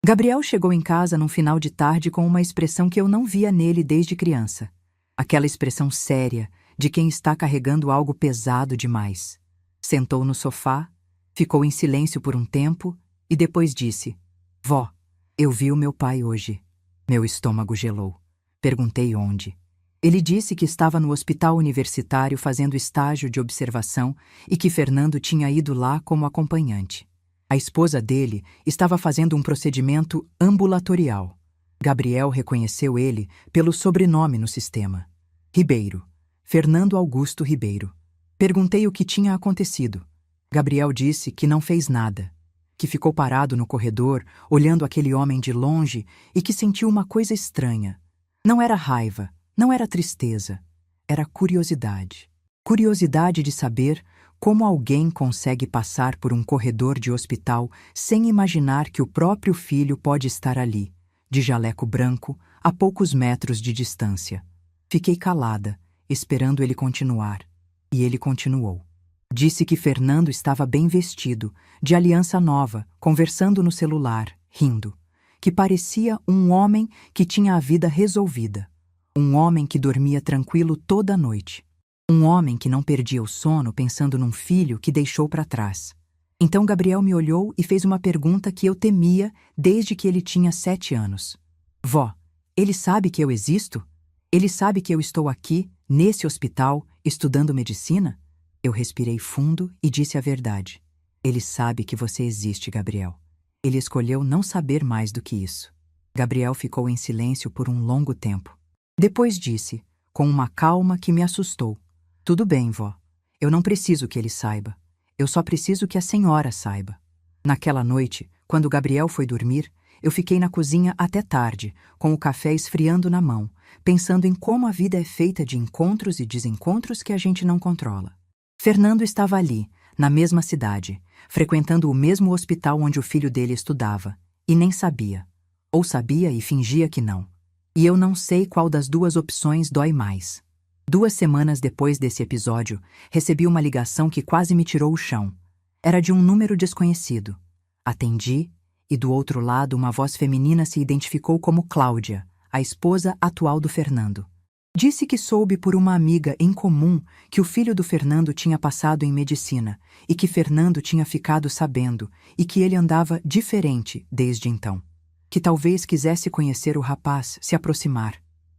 Gabriel chegou em casa num final de tarde com uma expressão que eu não via nele desde criança. Aquela expressão séria, de quem está carregando algo pesado demais. Sentou no sofá, ficou em silêncio por um tempo e depois disse: "Vó, eu vi o meu pai hoje." Meu estômago gelou. Perguntei onde. Ele disse que estava no hospital universitário fazendo estágio de observação e que Fernando tinha ido lá como acompanhante. A esposa dele estava fazendo um procedimento ambulatorial. Gabriel reconheceu ele pelo sobrenome no sistema. Ribeiro. Fernando Augusto Ribeiro. Perguntei o que tinha acontecido. Gabriel disse que não fez nada, que ficou parado no corredor, olhando aquele homem de longe e que sentiu uma coisa estranha. Não era raiva, não era tristeza, era curiosidade. Curiosidade de saber como alguém consegue passar por um corredor de hospital sem imaginar que o próprio filho pode estar ali, de jaleco branco, a poucos metros de distância. Fiquei calada, esperando ele continuar. E ele continuou. Disse que Fernando estava bem vestido, de aliança nova, conversando no celular, rindo. Que parecia um homem que tinha a vida resolvida. Um homem que dormia tranquilo toda a noite. Um homem que não perdia o sono pensando num filho que deixou para trás. Então Gabriel me olhou e fez uma pergunta que eu temia desde que ele tinha 7 anos. "Vó, ele sabe que eu existo? Ele sabe que eu estou aqui, nesse hospital, estudando medicina?" Eu respirei fundo e disse a verdade. "Ele sabe que você existe, Gabriel. Ele escolheu não saber mais do que isso." Gabriel ficou em silêncio por um longo tempo. Depois disse, com uma calma que me assustou: "Tudo bem, vó. Eu não preciso que ele saiba. Eu só preciso que a senhora saiba." Naquela noite, quando Gabriel foi dormir, eu fiquei na cozinha até tarde, com o café esfriando na mão, pensando em como a vida é feita de encontros e desencontros que a gente não controla. Fernando estava ali, na mesma cidade, frequentando o mesmo hospital onde o filho dele estudava, e nem sabia. Ou sabia e fingia que não. E eu não sei qual das duas opções dói mais. 2 semanas depois desse episódio, recebi uma ligação que quase me tirou o chão. Era de um número desconhecido. Atendi, e do outro lado uma voz feminina se identificou como Cláudia, a esposa atual do Fernando. Disse que soube por uma amiga em comum que o filho do Fernando tinha passado em medicina e que Fernando tinha ficado sabendo e que ele andava diferente desde então. Que talvez quisesse conhecer o rapaz, se aproximar.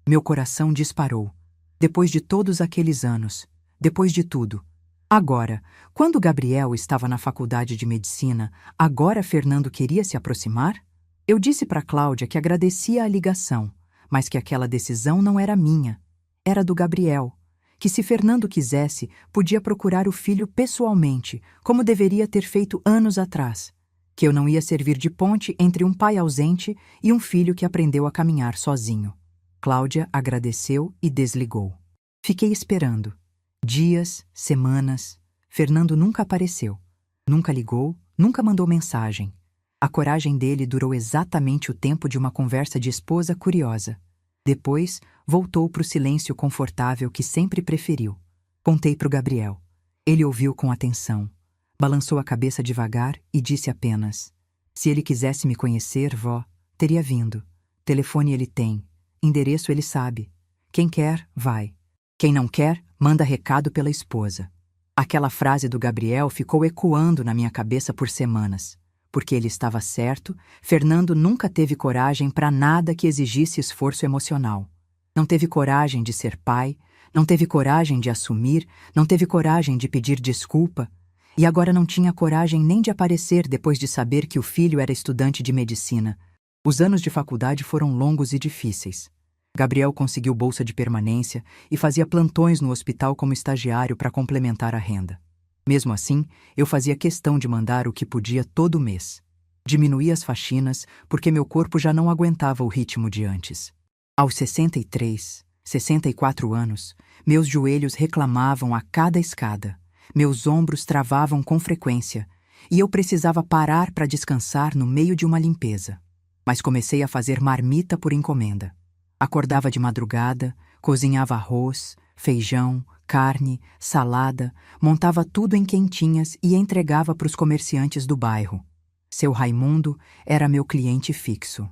Meu coração disparou. Depois de todos aqueles anos, depois de tudo. Agora, quando Gabriel estava na faculdade de medicina, agora Fernando queria se aproximar? Eu disse para Cláudia que agradecia a ligação, mas que aquela decisão não era minha. Era do Gabriel. Que se Fernando quisesse, podia procurar o filho pessoalmente, como deveria ter feito anos atrás. que eu não ia servir de ponte entre um pai ausente e um filho que aprendeu a caminhar sozinho. Cláudia agradeceu e desligou. Fiquei esperando. Dias, semanas. Fernando nunca apareceu. Nunca ligou, nunca mandou mensagem. A coragem dele durou exatamente o tempo de uma conversa de esposa curiosa. Depois, voltou para o silêncio confortável que sempre preferiu. Contei para o Gabriel. Ele ouviu com atenção. Balançou a cabeça devagar e disse apenas: se ele quisesse me conhecer, vó, teria vindo. Telefone ele tem. Endereço ele sabe. Quem quer, vai. Quem não quer, manda recado pela esposa. Aquela frase do Gabriel ficou ecoando na minha cabeça por semanas. Porque ele estava certo, Fernando nunca teve coragem para nada que exigisse esforço emocional. Não teve coragem de ser pai, não teve coragem de assumir, não teve coragem de pedir desculpa, e agora não tinha coragem nem de aparecer depois de saber que o filho era estudante de medicina. Os anos de faculdade foram longos e difíceis. Gabriel conseguiu bolsa de permanência e fazia plantões no hospital como estagiário para complementar a renda. Mesmo assim, eu fazia questão de mandar o que podia todo mês. Diminuí as faxinas porque meu corpo já não aguentava o ritmo de antes. Aos 63, 64 anos, meus joelhos reclamavam a cada escada, meus ombros travavam com frequência e eu precisava parar para descansar no meio de uma limpeza. Mas comecei a fazer marmita por encomenda. Acordava de madrugada, cozinhava arroz, feijão, carne, salada, montava tudo em quentinhas e entregava para os comerciantes do bairro. Seu Raimundo era meu cliente fixo.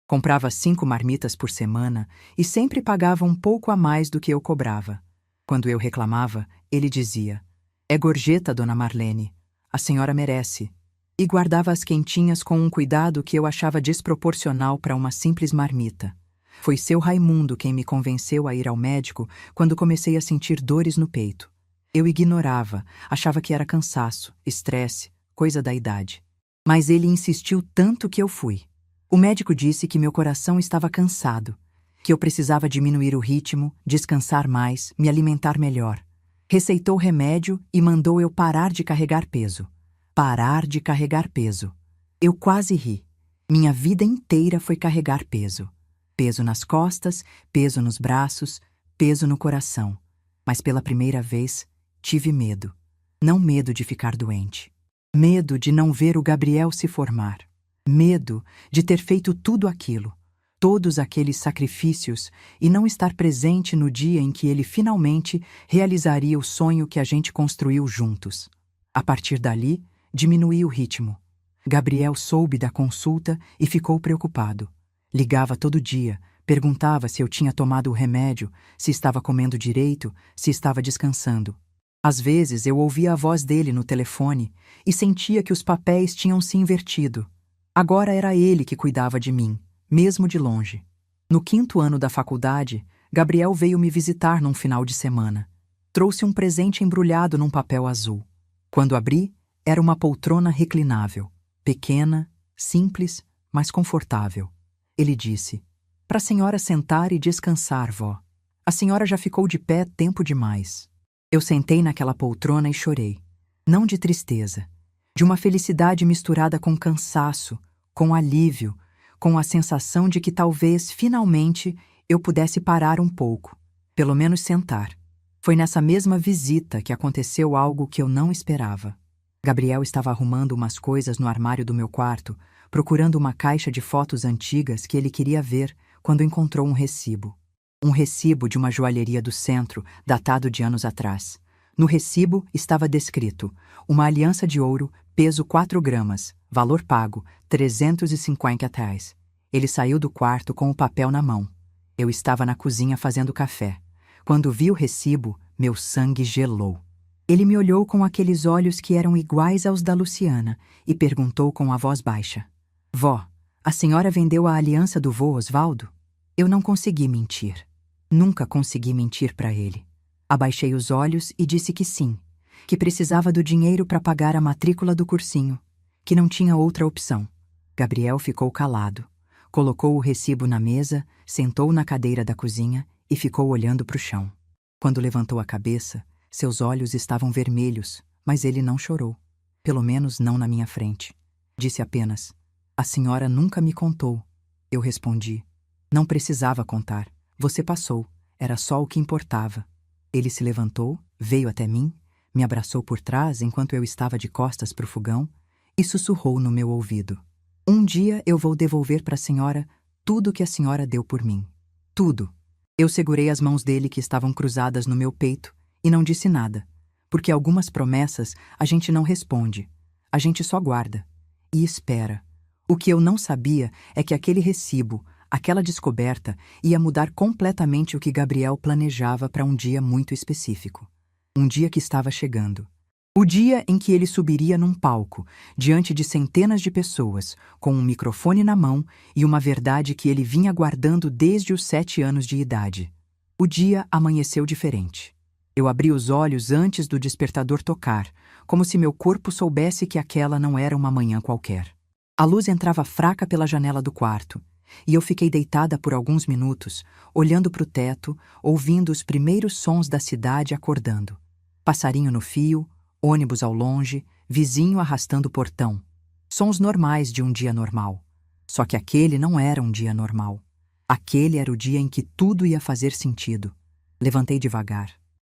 Comprava 5 marmitas por semana e sempre pagava um pouco a mais do que eu cobrava. Quando eu reclamava, ele dizia: é gorjeta, dona Marlene. A senhora merece. E guardava as quentinhas com um cuidado que eu achava desproporcional para uma simples marmita. Foi seu Raimundo quem me convenceu a ir ao médico quando comecei a sentir dores no peito. Eu ignorava, achava que era cansaço, estresse, coisa da idade. Mas ele insistiu tanto que eu fui. O médico disse que meu coração estava cansado, que eu precisava diminuir o ritmo, descansar mais, me alimentar melhor. Receitou remédio e mandou eu parar de carregar peso. Parar de carregar peso. Eu quase ri. Minha vida inteira foi carregar peso. Peso nas costas, peso nos braços, peso no coração. Mas pela primeira vez, tive medo. Não medo de ficar doente. Medo de não ver o Gabriel se formar. Medo de ter feito tudo aquilo, todos aqueles sacrifícios e não estar presente no dia em que ele finalmente realizaria o sonho que a gente construiu juntos. A partir dali, diminuí o ritmo. Gabriel soube da consulta e ficou preocupado. Ligava todo dia, perguntava se eu tinha tomado o remédio, se estava comendo direito, se estava descansando. Às vezes eu ouvia a voz dele no telefone e sentia que os papéis tinham se invertido. Agora era ele que cuidava de mim, mesmo de longe. No 5º ano da faculdade, Gabriel veio me visitar num final de semana. Trouxe um presente embrulhado num papel azul. Quando abri, era uma poltrona reclinável, pequena, simples, mas confortável. Ele disse: para a senhora sentar e descansar, vó. A senhora já ficou de pé tempo demais. Eu sentei naquela poltrona e chorei. Não de tristeza, de uma felicidade misturada com cansaço, com alívio, com a sensação de que talvez, finalmente, eu pudesse parar um pouco, pelo menos sentar. Foi nessa mesma visita que aconteceu algo que eu não esperava. Gabriel estava arrumando umas coisas no armário do meu quarto, procurando uma caixa de fotos antigas que ele queria ver quando encontrou um recibo. Um recibo de uma joalheria do centro, datado de anos atrás. No recibo estava descrito: uma aliança de ouro, peso 4 gramas, valor pago, R$ 350. Ele saiu do quarto com o papel na mão. Eu estava na cozinha fazendo café. Quando vi o recibo, meu sangue gelou. Ele me olhou com aqueles olhos que eram iguais aos da Luciana e perguntou com a voz baixa: vó, a senhora vendeu a aliança do vô Osvaldo? Eu não consegui mentir. Nunca consegui mentir para ele. Abaixei os olhos e disse que sim, que precisava do dinheiro para pagar a matrícula do cursinho, que não tinha outra opção. Gabriel ficou calado, colocou o recibo na mesa, sentou na cadeira da cozinha e ficou olhando para o chão. Quando levantou a cabeça, seus olhos estavam vermelhos, mas ele não chorou. Pelo menos não na minha frente. Disse apenas: "A senhora nunca me contou." Eu respondi: "Não precisava contar. Você passou. Era só o que importava." Ele se levantou, veio até mim, me abraçou por trás enquanto eu estava de costas para o fogão e sussurrou no meu ouvido: "Um dia eu vou devolver para a senhora tudo que a senhora deu por mim. Tudo." Eu segurei as mãos dele que estavam cruzadas no meu peito e não disse nada, porque algumas promessas a gente não responde, a gente só guarda e espera. O que eu não sabia é que aquele recibo, aquela descoberta, ia mudar completamente o que Gabriel planejava para um dia muito específico. Um dia que estava chegando. O dia em que ele subiria num palco, diante de centenas de pessoas, com um microfone na mão e uma verdade que ele vinha guardando desde os 7 anos de idade. O dia amanheceu diferente. Eu abri os olhos antes do despertador tocar, como se meu corpo soubesse que aquela não era uma manhã qualquer. A luz entrava fraca pela janela do quarto, e eu fiquei deitada por alguns minutos, olhando para o teto, ouvindo os primeiros sons da cidade acordando. Passarinho no fio, ônibus ao longe, vizinho arrastando o portão. Sons normais de um dia normal. Só que aquele não era um dia normal. Aquele era o dia em que tudo ia fazer sentido. Levantei devagar.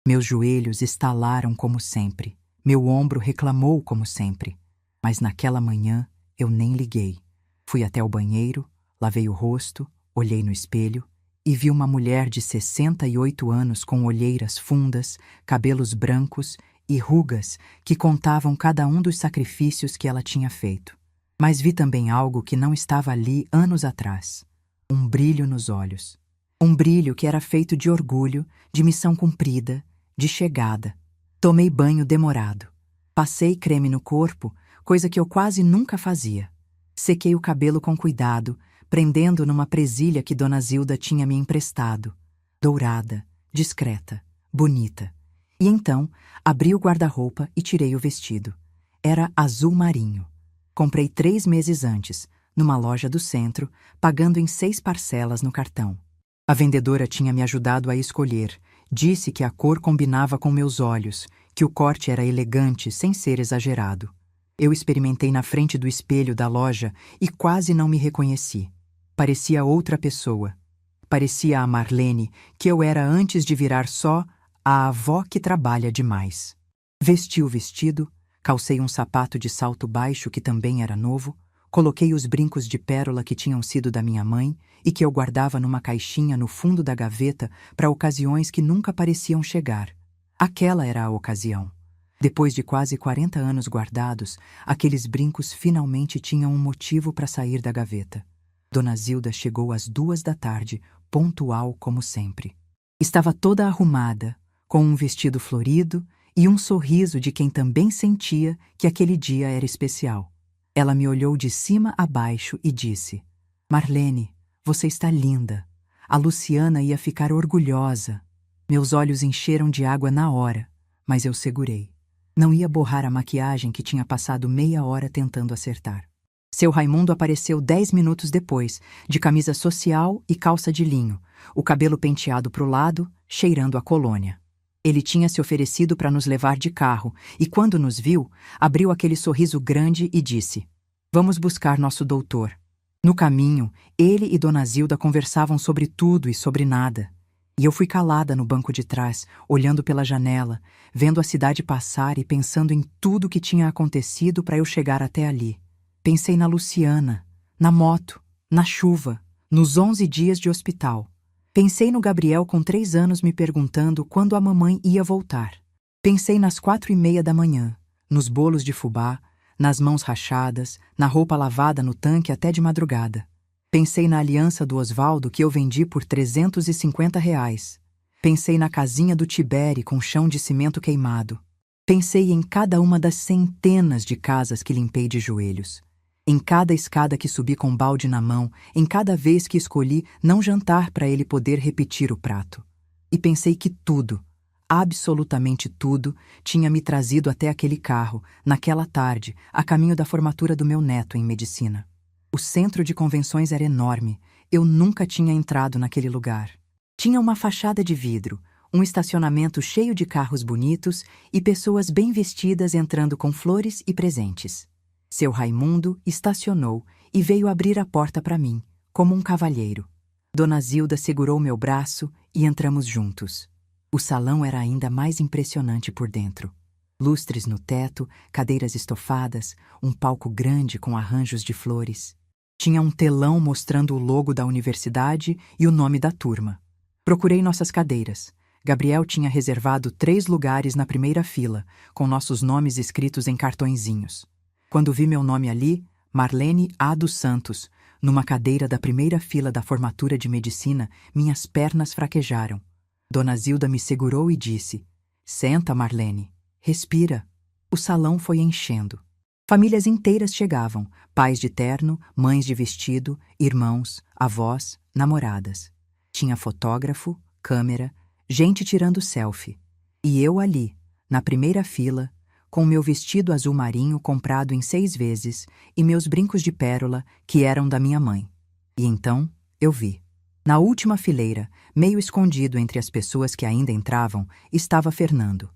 Meus joelhos estalaram como sempre. Meu ombro reclamou como sempre. Mas naquela manhã eu nem liguei. Fui até o banheiro, lavei o rosto, olhei no espelho e vi uma mulher de 68 anos com olheiras fundas, cabelos brancos e rugas que contavam cada um dos sacrifícios que ela tinha feito. Mas vi também algo que não estava ali anos atrás. Um brilho nos olhos. Um brilho que era feito de orgulho, de missão cumprida, de chegada. Tomei banho demorado. Passei creme no corpo, coisa que eu quase nunca fazia. Sequei o cabelo com cuidado, prendendo numa presilha que Dona Zilda tinha me emprestado. Dourada, discreta, bonita. E então, abri o guarda-roupa e tirei o vestido. Era azul marinho. Comprei 3 meses antes, numa loja do centro, pagando em 6 parcelas no cartão. A vendedora tinha me ajudado a escolher. Disse que a cor combinava com meus olhos, que o corte era elegante sem ser exagerado. Eu experimentei na frente do espelho da loja e quase não me reconheci. Parecia outra pessoa. Parecia a Marlene, que eu era antes de virar só a avó que trabalha demais. Vesti o vestido, calcei um sapato de salto baixo que também era novo, coloquei os brincos de pérola que tinham sido da minha mãe e que eu guardava numa caixinha no fundo da gaveta para ocasiões que nunca pareciam chegar. Aquela era a ocasião. Depois de quase 40 anos guardados, aqueles brincos finalmente tinham um motivo para sair da gaveta. Dona Zilda chegou às 2 da tarde, pontual como sempre. Estava toda arrumada, com um vestido florido e um sorriso de quem também sentia que aquele dia era especial. Ela me olhou de cima a baixo e disse: "Marlene, você está linda. A Luciana ia ficar orgulhosa." Meus olhos encheram de água na hora, mas eu segurei. Não ia borrar a maquiagem que tinha passado meia hora tentando acertar. Seu Raimundo apareceu 10 minutos depois, de camisa social e calça de linho, o cabelo penteado para o lado, cheirando a colônia. Ele tinha se oferecido para nos levar de carro e, quando nos viu, abriu aquele sorriso grande e disse: "Vamos buscar nosso doutor." No caminho, ele e Dona Zilda conversavam sobre tudo e sobre nada. E eu fui calada no banco de trás, olhando pela janela, vendo a cidade passar e pensando em tudo que tinha acontecido para eu chegar até ali. Pensei na Luciana, na moto, na chuva, nos 11 dias de hospital. Pensei no Gabriel com 3 anos me perguntando quando a mamãe ia voltar. Pensei nas 4:30 da manhã, nos bolos de fubá, nas mãos rachadas, na roupa lavada no tanque até de madrugada. Pensei na aliança do Osvaldo que eu vendi por R$ 350. Pensei na casinha do Tiberi com chão de cimento queimado. Pensei em cada uma das centenas de casas que limpei de joelhos. Em cada escada que subi com balde na mão, em cada vez que escolhi não jantar para ele poder repetir o prato. E pensei que tudo, absolutamente tudo, tinha me trazido até aquele carro, naquela tarde, a caminho da formatura do meu neto em medicina. O centro de convenções era enorme. Eu nunca tinha entrado naquele lugar. Tinha uma fachada de vidro, um estacionamento cheio de carros bonitos e pessoas bem vestidas entrando com flores e presentes. Seu Raimundo estacionou e veio abrir a porta para mim, como um cavalheiro. Dona Zilda segurou meu braço e entramos juntos. O salão era ainda mais impressionante por dentro. Lustres no teto, cadeiras estofadas, um palco grande com arranjos de flores. Tinha um telão mostrando o logo da universidade e o nome da turma. Procurei nossas cadeiras. Gabriel tinha reservado 3 lugares na primeira fila, com nossos nomes escritos em cartõezinhos. Quando vi meu nome ali, Marlene A. dos Santos, numa cadeira da primeira fila da formatura de medicina, minhas pernas fraquejaram. Dona Zilda me segurou e disse: "Senta, Marlene. Respira." O salão foi enchendo. Famílias inteiras chegavam, pais de terno, mães de vestido, irmãos, avós, namoradas. Tinha fotógrafo, câmera, gente tirando selfie. E eu ali, na primeira fila, com meu vestido azul marinho comprado em 6 vezes e meus brincos de pérola que eram da minha mãe. E então eu vi. Na última fileira, meio escondido entre as pessoas que ainda entravam, estava Fernando.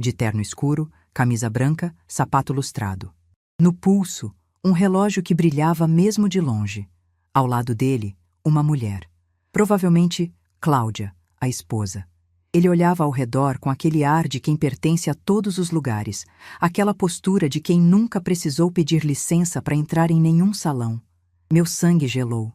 De terno escuro, camisa branca, sapato lustrado. No pulso, um relógio que brilhava mesmo de longe. Ao lado dele, uma mulher. Provavelmente Cláudia, a esposa. Ele olhava ao redor com aquele ar de quem pertence a todos os lugares, aquela postura de quem nunca precisou pedir licença para entrar em nenhum salão. Meu sangue gelou.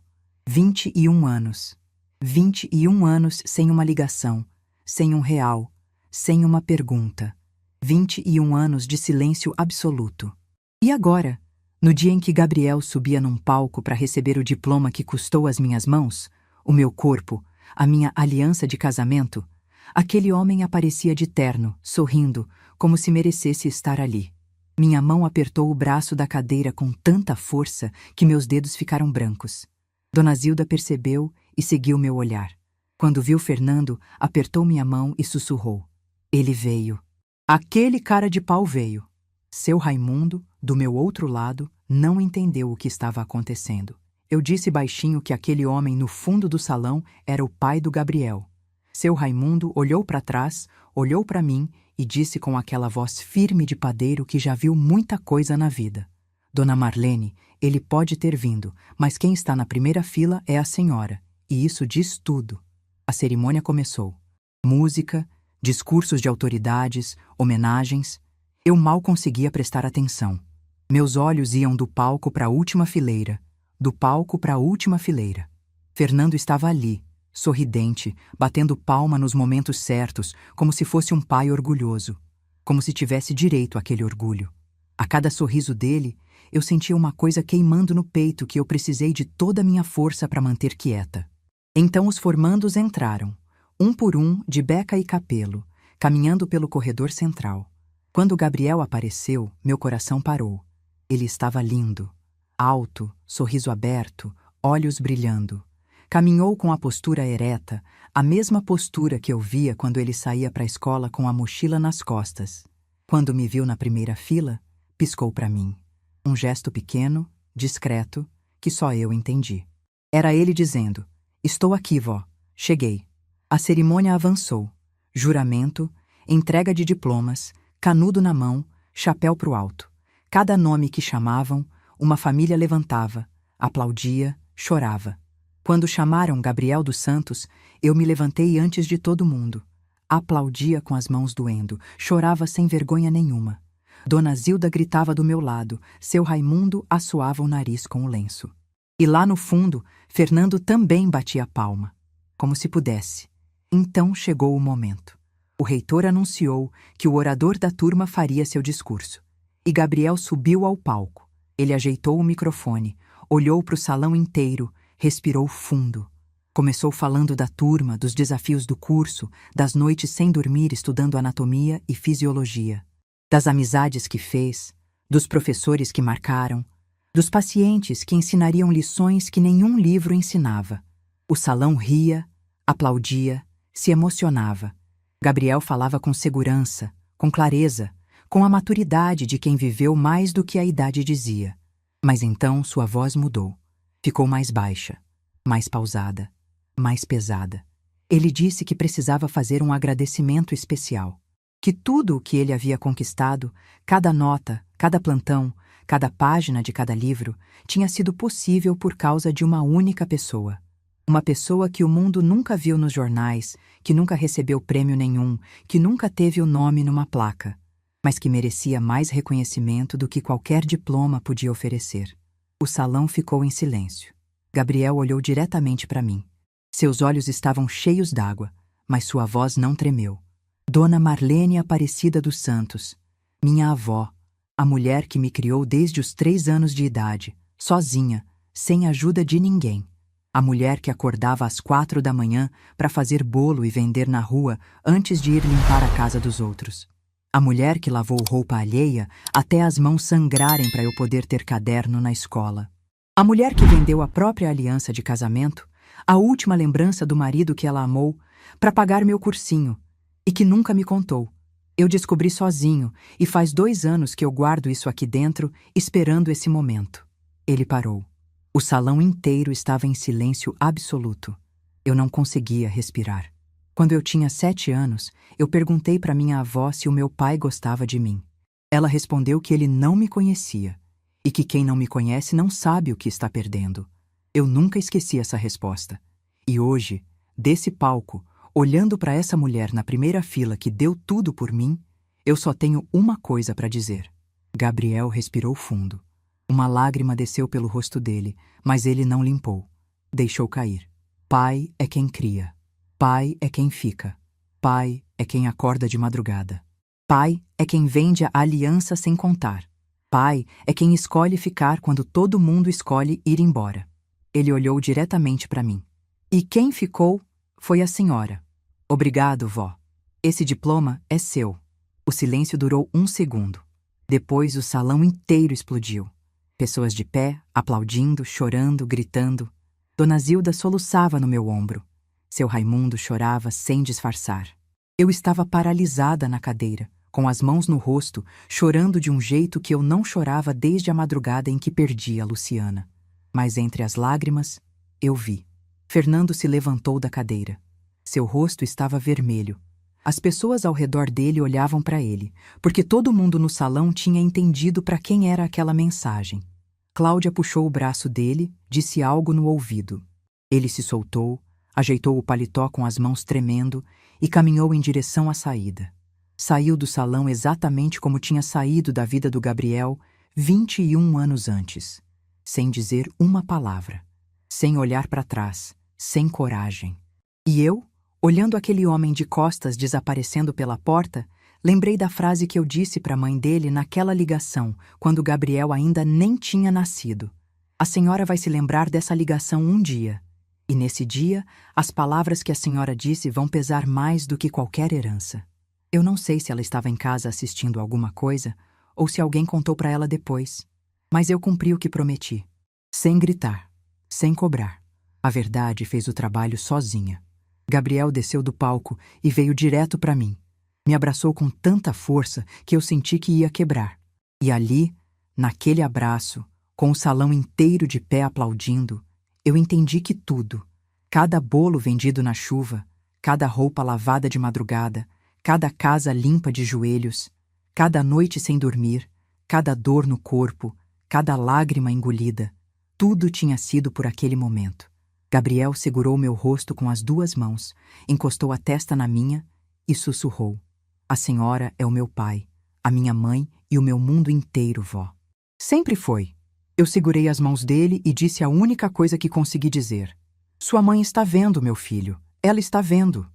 21 anos. 21 anos sem uma ligação, sem um real, sem uma pergunta. 21 anos de silêncio absoluto. E agora, no dia em que Gabriel subia num palco para receber o diploma que custou as minhas mãos, o meu corpo, a minha aliança de casamento, aquele homem aparecia de terno, sorrindo, como se merecesse estar ali. Minha mão apertou o braço da cadeira com tanta força que meus dedos ficaram brancos. Dona Zilda percebeu e seguiu meu olhar. Quando viu Fernando, apertou minha mão e sussurrou: "Ele veio. Aquele cara de pau veio." Seu Raimundo, do meu outro lado, não entendeu o que estava acontecendo. Eu disse baixinho que aquele homem no fundo do salão era o pai do Gabriel. Seu Raimundo olhou para trás, olhou para mim e disse com aquela voz firme de padeiro que já viu muita coisa na vida: "Dona Marlene, ele pode ter vindo, mas quem está na primeira fila é a senhora, e isso diz tudo." A cerimônia começou. Música, discursos de autoridades, homenagens. Eu mal conseguia prestar atenção. Meus olhos iam do palco para a última fileira, do palco para a última fileira. Fernando estava ali, sorridente, batendo palma nos momentos certos, como se fosse um pai orgulhoso, como se tivesse direito àquele orgulho. A cada sorriso dele, eu sentia uma coisa queimando no peito que eu precisei de toda a minha força para manter quieta. Então os formandos entraram, um por um, de beca e capelo, caminhando pelo corredor central. Quando Gabriel apareceu, meu coração parou. Ele estava lindo, alto, sorriso aberto, olhos brilhando. Caminhou com a postura ereta, a mesma postura que eu via quando ele saía para a escola com a mochila nas costas. Quando me viu na primeira fila, piscou para mim. Um gesto pequeno, discreto, que só eu entendi. Era ele dizendo: "Estou aqui, vó. Cheguei." A cerimônia avançou. Juramento, entrega de diplomas, canudo na mão, chapéu pro alto. Cada nome que chamavam, uma família levantava, aplaudia, chorava. Quando chamaram Gabriel dos Santos, eu me levantei antes de todo mundo. Aplaudia com as mãos doendo, chorava sem vergonha nenhuma. Dona Zilda gritava do meu lado, seu Raimundo assoava o nariz com o lenço. E lá no fundo, Fernando também batia palma, como se pudesse. Então chegou o momento. O reitor anunciou que o orador da turma faria seu discurso. E Gabriel subiu ao palco. Ele ajeitou o microfone, olhou para o salão inteiro, respirou fundo. Começou falando da turma, dos desafios do curso, das noites sem dormir estudando anatomia e fisiologia, das amizades que fez, dos professores que marcaram, dos pacientes que ensinariam lições que nenhum livro ensinava. O salão ria, aplaudia, se emocionava. Gabriel falava com segurança, com clareza, com a maturidade de quem viveu mais do que a idade dizia. Mas então sua voz mudou. Ficou mais baixa, mais pausada, mais pesada. Ele disse que precisava fazer um agradecimento especial. Que tudo o que ele havia conquistado, cada nota, cada plantão, cada página de cada livro, tinha sido possível por causa de uma única pessoa. Uma pessoa que o mundo nunca viu nos jornais, que nunca recebeu prêmio nenhum, que nunca teve o nome numa placa, mas que merecia mais reconhecimento do que qualquer diploma podia oferecer. O salão ficou em silêncio. Gabriel olhou diretamente para mim. Seus olhos estavam cheios d'água, mas sua voz não tremeu. Dona Marlene Aparecida dos Santos, minha avó, a mulher que me criou desde os 3 anos de idade, sozinha, sem ajuda de ninguém. A mulher que acordava às 4 da manhã para fazer bolo e vender na rua antes de ir limpar a casa dos outros. A mulher que lavou roupa alheia até as mãos sangrarem para eu poder ter caderno na escola. A mulher que vendeu a própria aliança de casamento, a última lembrança do marido que ela amou, para pagar meu cursinho, e que nunca me contou. Eu descobri sozinho, e faz 2 anos que eu guardo isso aqui dentro, esperando esse momento. Ele parou. O salão inteiro estava em silêncio absoluto. Eu não conseguia respirar. Quando eu tinha 7 anos, eu perguntei para minha avó se o meu pai gostava de mim. Ela respondeu que ele não me conhecia, e que quem não me conhece não sabe o que está perdendo. Eu nunca esqueci essa resposta. E hoje, desse palco, olhando para essa mulher na primeira fila que deu tudo por mim, eu só tenho uma coisa para dizer. Gabriel respirou fundo. Uma lágrima desceu pelo rosto dele, mas ele não limpou. Deixou cair. Pai é quem cria. Pai é quem fica. Pai é quem acorda de madrugada. Pai é quem vende a aliança sem contar. Pai é quem escolhe ficar quando todo mundo escolhe ir embora. Ele olhou diretamente para mim. E quem ficou foi a senhora. Obrigado, vó. Esse diploma é seu. O silêncio durou 1 segundo. Depois o salão inteiro explodiu. Pessoas de pé, aplaudindo, chorando, gritando. Dona Zilda soluçava no meu ombro. Seu Raimundo chorava sem disfarçar. Eu estava paralisada na cadeira, com as mãos no rosto, chorando de um jeito que eu não chorava desde a madrugada em que perdi a Luciana. Mas entre as lágrimas, eu vi. Fernando se levantou da cadeira. Seu rosto estava vermelho. As pessoas ao redor dele olhavam para ele, porque todo mundo no salão tinha entendido para quem era aquela mensagem. Cláudia puxou o braço dele, disse algo no ouvido. Ele se soltou, ajeitou o paletó com as mãos tremendo e caminhou em direção à saída. Saiu do salão exatamente como tinha saído da vida do Gabriel 21 anos antes, sem dizer uma palavra, sem olhar para trás, sem coragem. E eu, olhando aquele homem de costas desaparecendo pela porta, lembrei da frase que eu disse para a mãe dele naquela ligação, quando Gabriel ainda nem tinha nascido. A senhora vai se lembrar dessa ligação um dia. E nesse dia, as palavras que a senhora disse vão pesar mais do que qualquer herança. Eu não sei se ela estava em casa assistindo alguma coisa ou se alguém contou para ela depois. Mas eu cumpri o que prometi. Sem gritar, sem cobrar. A verdade fez o trabalho sozinha. Gabriel desceu do palco e veio direto para mim. Me abraçou com tanta força que eu senti que ia quebrar. E ali, naquele abraço, com o salão inteiro de pé aplaudindo, eu entendi que tudo, cada bolo vendido na chuva, cada roupa lavada de madrugada, cada casa limpa de joelhos, cada noite sem dormir, cada dor no corpo, cada lágrima engolida, tudo tinha sido por aquele momento. Gabriel segurou meu rosto com as 2 mãos, encostou a testa na minha e sussurrou. A senhora é o meu pai, a minha mãe e o meu mundo inteiro, vó. Sempre foi. Eu segurei as mãos dele e disse a única coisa que consegui dizer. Sua mãe está vendo, meu filho. Ela está vendo.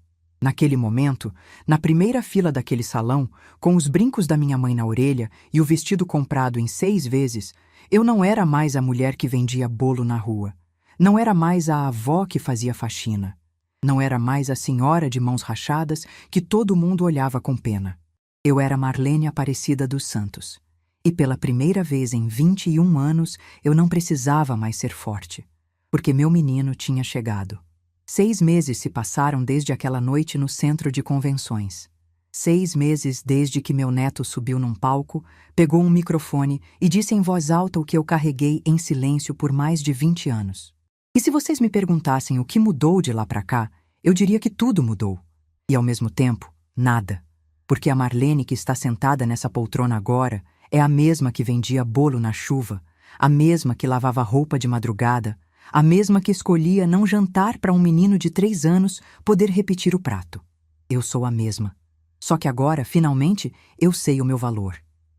Naquele momento, na primeira fila daquele salão, com os brincos da minha mãe na orelha e o vestido comprado em 6 vezes, eu não era mais a mulher que vendia bolo na rua. Não era mais a avó que fazia faxina. Não era mais a senhora de mãos rachadas que todo mundo olhava com pena. Eu era Marlene Aparecida dos Santos. E pela primeira vez em 21 anos, eu não precisava mais ser forte, porque meu menino tinha chegado. 6 meses se passaram desde aquela noite no centro de convenções. 6 meses desde que meu neto subiu num palco, pegou um microfone e disse em voz alta o que eu carreguei em silêncio por mais de 20 anos. E se vocês me perguntassem o que mudou de lá para cá, eu diria que tudo mudou. E ao mesmo tempo, nada. Porque a Marlene que está sentada nessa poltrona agora É a mesma que vendia bolo na chuva, a mesma que lavava roupa de madrugada, a mesma que escolhia não jantar para um menino de 3 anos poder repetir o prato. Eu sou a mesma. Só que agora, finalmente, eu sei o meu valor.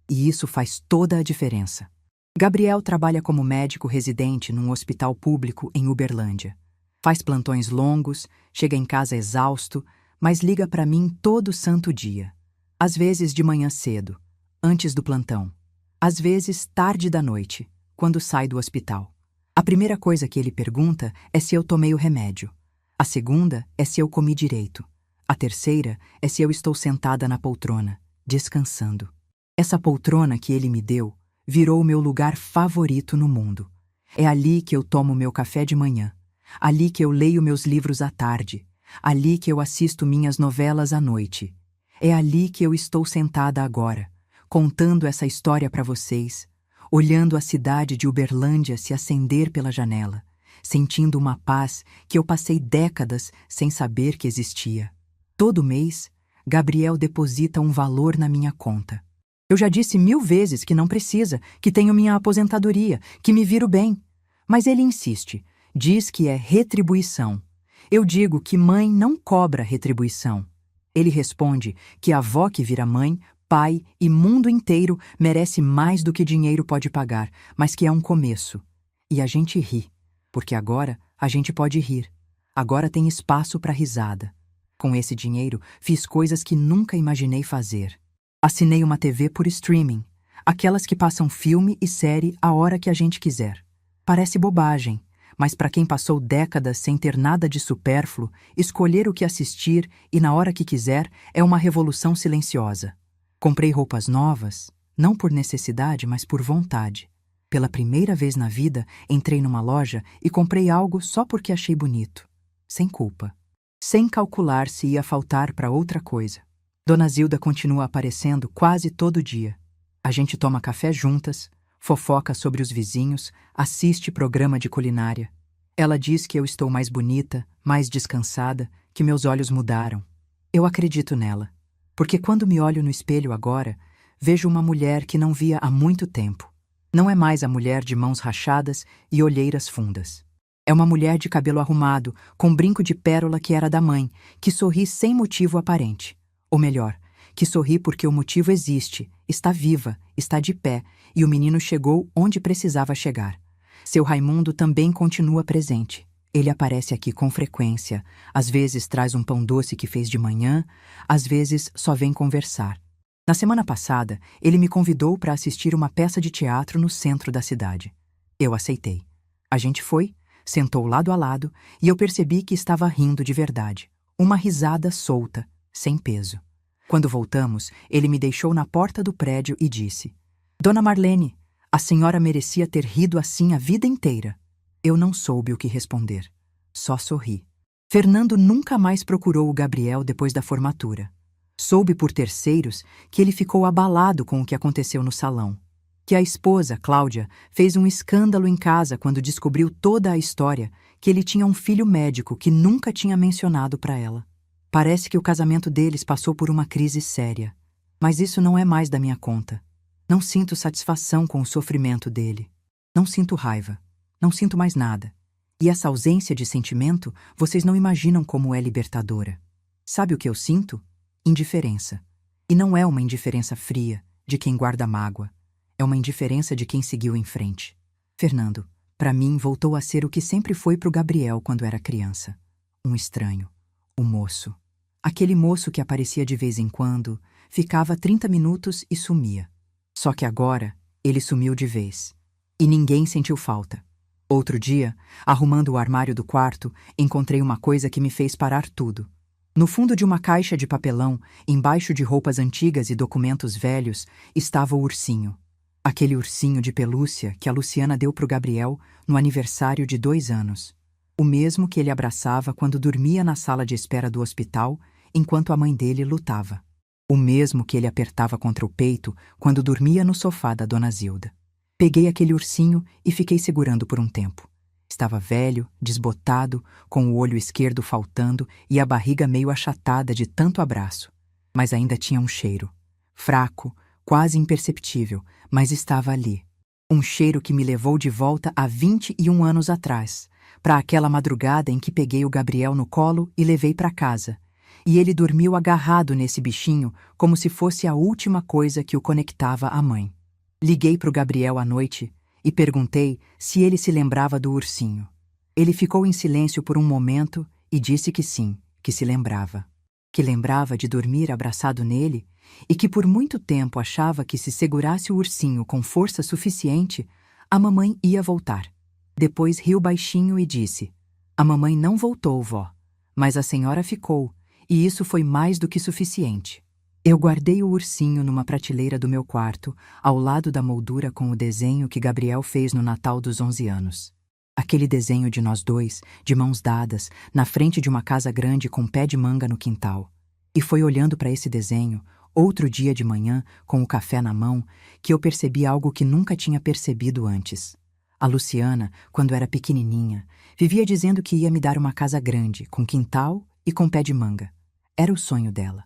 E isso faz toda a diferença. Gabriel trabalha como médico residente num hospital público em Uberlândia. Faz plantões longos, chega em casa exausto, mas liga para mim todo santo dia. Às vezes de manhã cedo, antes do plantão. Às vezes tarde da noite, quando sai do hospital. A primeira coisa que ele pergunta é se eu tomei o remédio. A segunda é se eu comi direito. A terceira é se eu estou sentada na poltrona, descansando. Essa poltrona que ele me deu virou o meu lugar favorito no mundo. É ali que eu tomo meu café de manhã. Ali que eu leio meus livros à tarde. Ali que eu assisto minhas novelas à noite. É ali que eu estou sentada agora, contando essa história para vocês, olhando a cidade de Uberlândia se acender pela janela, sentindo uma paz que eu passei décadas sem saber que existia. Todo mês, Gabriel deposita um valor na minha conta. Eu já disse 1000 vezes que não precisa, que tenho minha aposentadoria, que me viro bem. Mas ele insiste, diz que é retribuição. Eu digo que mãe não cobra retribuição. Ele responde que a avó que vira mãe, pai e mundo inteiro merece mais do que dinheiro pode pagar, mas que é um começo. E a gente ri, porque agora a gente pode rir. Agora tem espaço para risada. Com esse dinheiro, fiz coisas que nunca imaginei fazer. Assinei uma TV por streaming, aquelas que passam filme e série a hora que a gente quiser. Parece bobagem, mas para quem passou décadas sem ter nada de supérfluo, escolher o que assistir e na hora que quiser é uma revolução silenciosa. Comprei roupas novas, não por necessidade, mas por vontade. Pela primeira vez na vida, entrei numa loja e comprei algo só porque achei bonito. Sem culpa. Sem calcular se ia faltar para outra coisa. Dona Zilda continua aparecendo quase todo dia. A gente toma café juntas, fofoca sobre os vizinhos, assiste programa de culinária. Ela diz que eu estou mais bonita, mais descansada, que meus olhos mudaram. Eu acredito nela, porque quando me olho no espelho agora, vejo uma mulher que não via há muito tempo. Não é mais a mulher de mãos rachadas e olheiras fundas. É uma mulher de cabelo arrumado, com brinco de pérola que era da mãe, que sorri sem motivo aparente. Ou melhor, que sorri porque o motivo existe, está viva, está de pé, e o menino chegou onde precisava chegar. Seu Raimundo também continua presente. Ele aparece aqui com frequência, às vezes traz um pão doce que fez de manhã, às vezes só vem conversar. Na semana passada, ele me convidou para assistir uma peça de teatro no centro da cidade. Eu aceitei. A gente foi, sentou lado a lado, e eu percebi que estava rindo de verdade. Uma risada solta, sem peso. Quando voltamos, ele me deixou na porta do prédio e disse: Dona Marlene, a senhora merecia ter rido assim a vida inteira. Eu não soube o que responder. Só sorri. Fernando nunca mais procurou o Gabriel depois da formatura. Soube por terceiros que ele ficou abalado com o que aconteceu no salão. Que a esposa, Cláudia, fez um escândalo em casa quando descobriu toda a história, que ele tinha um filho médico que nunca tinha mencionado para ela. Parece que o casamento deles passou por uma crise séria. Mas isso não é mais da minha conta. Não sinto satisfação com o sofrimento dele. Não sinto raiva. Não sinto mais nada. E essa ausência de sentimento, vocês não imaginam como é libertadora. Sabe o que eu sinto? Indiferença. E não é uma indiferença fria, de quem guarda mágoa. É uma indiferença de quem seguiu em frente. Fernando, para mim, voltou a ser o que sempre foi para o Gabriel quando era criança. Um estranho. O moço. Aquele moço que aparecia de vez em quando, ficava 30 minutos e sumia. Só que agora, ele sumiu de vez. E ninguém sentiu falta. Outro dia, arrumando o armário do quarto, encontrei uma coisa que me fez parar tudo. No fundo de uma caixa de papelão, embaixo de roupas antigas e documentos velhos, estava o ursinho. Aquele ursinho de pelúcia que a Luciana deu para o Gabriel no aniversário de 2 anos. O mesmo que ele abraçava quando dormia na sala de espera do hospital, enquanto a mãe dele lutava. O mesmo que ele apertava contra o peito quando dormia no sofá da Dona Zilda. Peguei aquele ursinho e fiquei segurando por um tempo. Estava velho, desbotado, com o olho esquerdo faltando e a barriga meio achatada de tanto abraço. Mas ainda tinha um cheiro. Fraco, quase imperceptível, mas estava ali. Um cheiro que me levou de volta a 21 anos atrás, para aquela madrugada em que peguei o Gabriel no colo e levei para casa. E ele dormiu agarrado nesse bichinho como se fosse a última coisa que o conectava à mãe. Liguei para o Gabriel à noite e perguntei se ele se lembrava do ursinho. Ele ficou em silêncio por um momento e disse que sim, que se lembrava. Que lembrava de dormir abraçado nele e que por muito tempo achava que se segurasse o ursinho com força suficiente, a mamãe ia voltar. Depois riu baixinho e disse: "A mamãe não voltou, vó, mas a senhora ficou, e isso foi mais do que suficiente." Eu guardei o ursinho numa prateleira do meu quarto, ao lado da moldura com o desenho que Gabriel fez no Natal dos 11 anos. Aquele desenho de nós dois, de mãos dadas, na frente de uma casa grande com pé de manga no quintal. E foi olhando para esse desenho, outro dia de manhã, com o café na mão, que eu percebi algo que nunca tinha percebido antes. A Luciana, quando era pequenininha, vivia dizendo que ia me dar uma casa grande, com quintal e com pé de manga. Era o sonho dela.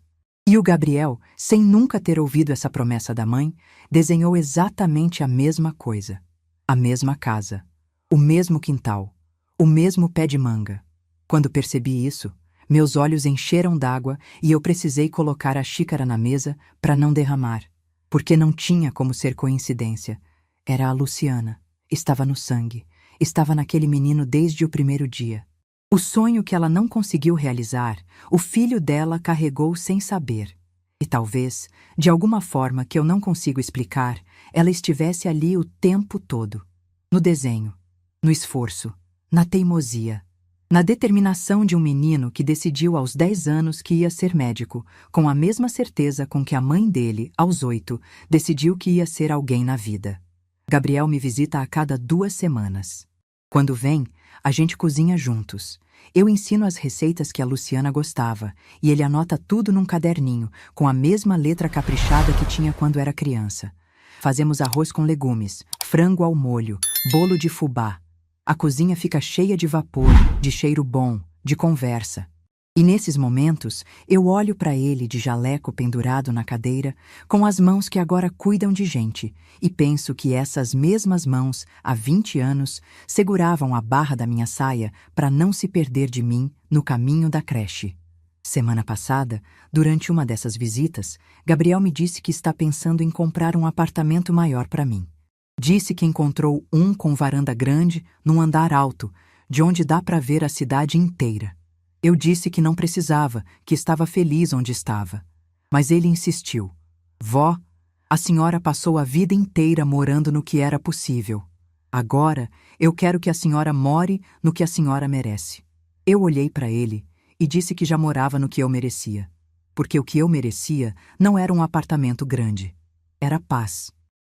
E o Gabriel, sem nunca ter ouvido essa promessa da mãe, desenhou exatamente a mesma coisa. A mesma casa. O mesmo quintal. O mesmo pé de manga. Quando percebi isso, meus olhos encheram d'água e eu precisei colocar a xícara na mesa para não derramar. Porque não tinha como ser coincidência. Era a Luciana. Estava no sangue. Estava naquele menino desde o primeiro dia. O sonho que ela não conseguiu realizar, o filho dela carregou sem saber. E talvez, de alguma forma que eu não consigo explicar, ela estivesse ali o tempo todo. No desenho, no esforço, na teimosia, na determinação de um menino que decidiu aos 10 anos que ia ser médico, com a mesma certeza com que a mãe dele, aos 8, decidiu que ia ser alguém na vida. Gabriel me visita a cada 2 semanas. Quando vem, a gente cozinha juntos. Eu ensino as receitas que a Luciana gostava e ele anota tudo num caderninho, com a mesma letra caprichada que tinha quando era criança. Fazemos arroz com legumes, frango ao molho, bolo de fubá. A cozinha fica cheia de vapor, de cheiro bom, de conversa. E nesses momentos, eu olho para ele de jaleco pendurado na cadeira, com as mãos que agora cuidam de gente, e penso que essas mesmas mãos, há 20 anos, seguravam a barra da minha saia para não se perder de mim no caminho da creche. Semana passada, durante uma dessas visitas, Gabriel me disse que está pensando em comprar um apartamento maior para mim. Disse que encontrou um com varanda grande, num andar alto, de onde dá para ver a cidade inteira. Eu disse que não precisava, que estava feliz onde estava. Mas ele insistiu. Vó, a senhora passou a vida inteira morando no que era possível. Agora, eu quero que a senhora more no que a senhora merece. Eu olhei para ele e disse que já morava no que eu merecia. Porque o que eu merecia não era um apartamento grande. Era paz.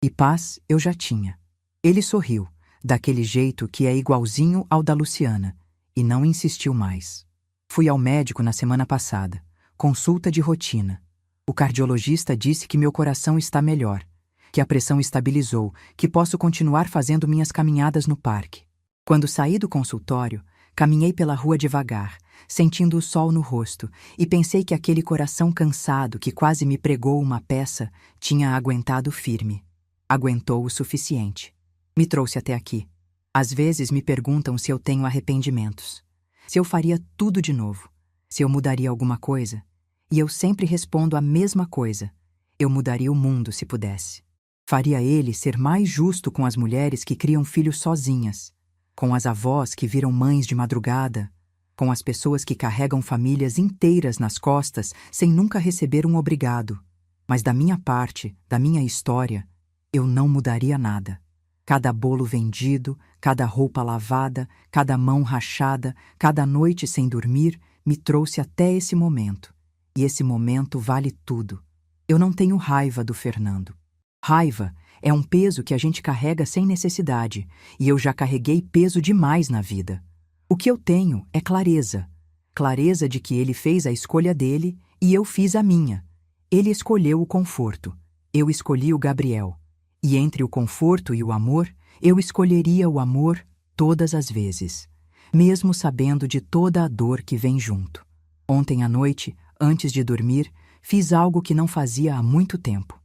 E paz eu já tinha. Ele sorriu, daquele jeito que é igualzinho ao da Luciana, e não insistiu mais. Fui ao médico na semana passada. Consulta de rotina. O cardiologista disse que meu coração está melhor, que a pressão estabilizou, que posso continuar fazendo minhas caminhadas no parque. Quando saí do consultório, caminhei pela rua devagar, sentindo o sol no rosto, e pensei que aquele coração cansado que quase me pregou uma peça tinha aguentado firme. Aguentou o suficiente. Me trouxe até aqui. Às vezes me perguntam se eu tenho arrependimentos. Se eu faria tudo de novo, se eu mudaria alguma coisa, e eu sempre respondo a mesma coisa: eu mudaria o mundo se pudesse. Faria ele ser mais justo com as mulheres que criam filhos sozinhas, com as avós que viram mães de madrugada, com as pessoas que carregam famílias inteiras nas costas sem nunca receber um obrigado. Mas da minha parte, da minha história, eu não mudaria nada. Cada bolo vendido, cada roupa lavada, cada mão rachada, cada noite sem dormir, me trouxe até esse momento. E esse momento vale tudo. Eu não tenho raiva do Fernando. Raiva é um peso que a gente carrega sem necessidade, e eu já carreguei peso demais na vida. O que eu tenho é clareza. Clareza de que ele fez a escolha dele e eu fiz a minha. Ele escolheu o conforto. Eu escolhi o Gabriel. E entre o conforto e o amor, eu escolheria o amor todas as vezes, mesmo sabendo de toda a dor que vem junto. Ontem à noite, antes de dormir, fiz algo que não fazia há muito tempo.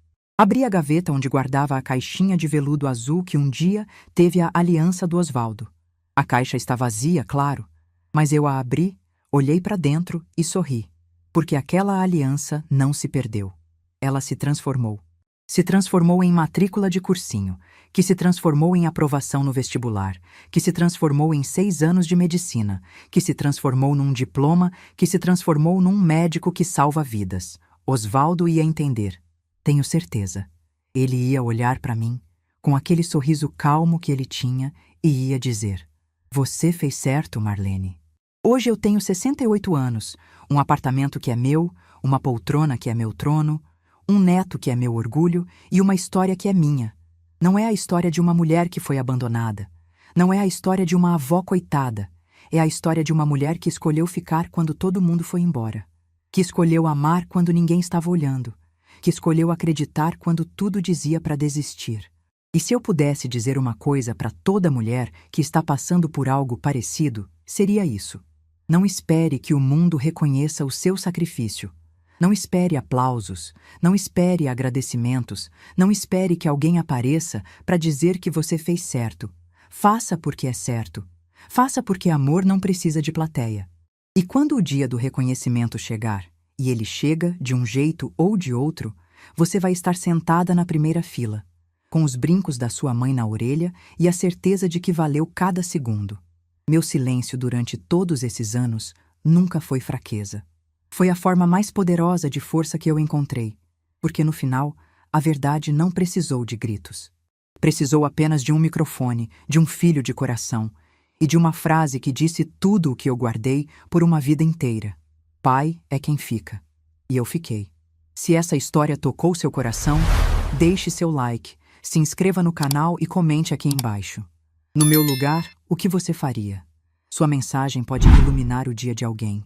Abri a gaveta onde guardava a caixinha de veludo azul que um dia teve a aliança do Osvaldo. A caixa está vazia, claro, mas eu a abri, olhei para dentro e sorri, porque aquela aliança não se perdeu. Ela se transformou. Se transformou em matrícula de cursinho, que se transformou em aprovação no vestibular, que se transformou em 6 anos de medicina, que se transformou num diploma, que se transformou num médico que salva vidas. Osvaldo ia entender. Tenho certeza. Ele ia olhar para mim, com aquele sorriso calmo que ele tinha, e ia dizer: "Você fez certo, Marlene." Hoje eu tenho 68 anos, um apartamento que é meu, uma poltrona que é meu trono, um neto que é meu orgulho e uma história que é minha. Não é a história de uma mulher que foi abandonada. Não é a história de uma avó coitada. É a história de uma mulher que escolheu ficar quando todo mundo foi embora. Que escolheu amar quando ninguém estava olhando. Que escolheu acreditar quando tudo dizia para desistir. E se eu pudesse dizer uma coisa para toda mulher que está passando por algo parecido, seria isso. Não espere que o mundo reconheça o seu sacrifício. Não espere aplausos, não espere agradecimentos, não espere que alguém apareça para dizer que você fez certo. Faça porque é certo. Faça porque amor não precisa de plateia. E quando o dia do reconhecimento chegar, e ele chega de um jeito ou de outro, você vai estar sentada na primeira fila, com os brincos da sua mãe na orelha e a certeza de que valeu cada segundo. Meu silêncio durante todos esses anos nunca foi fraqueza. Foi a forma mais poderosa de força que eu encontrei, porque no final, a verdade não precisou de gritos. Precisou apenas de um microfone, de um filho de coração, e de uma frase que disse tudo o que eu guardei por uma vida inteira. Pai é quem fica. E eu fiquei. Se essa história tocou seu coração, deixe seu like, se inscreva no canal e comente aqui embaixo. No meu lugar, o que você faria? Sua mensagem pode iluminar o dia de alguém.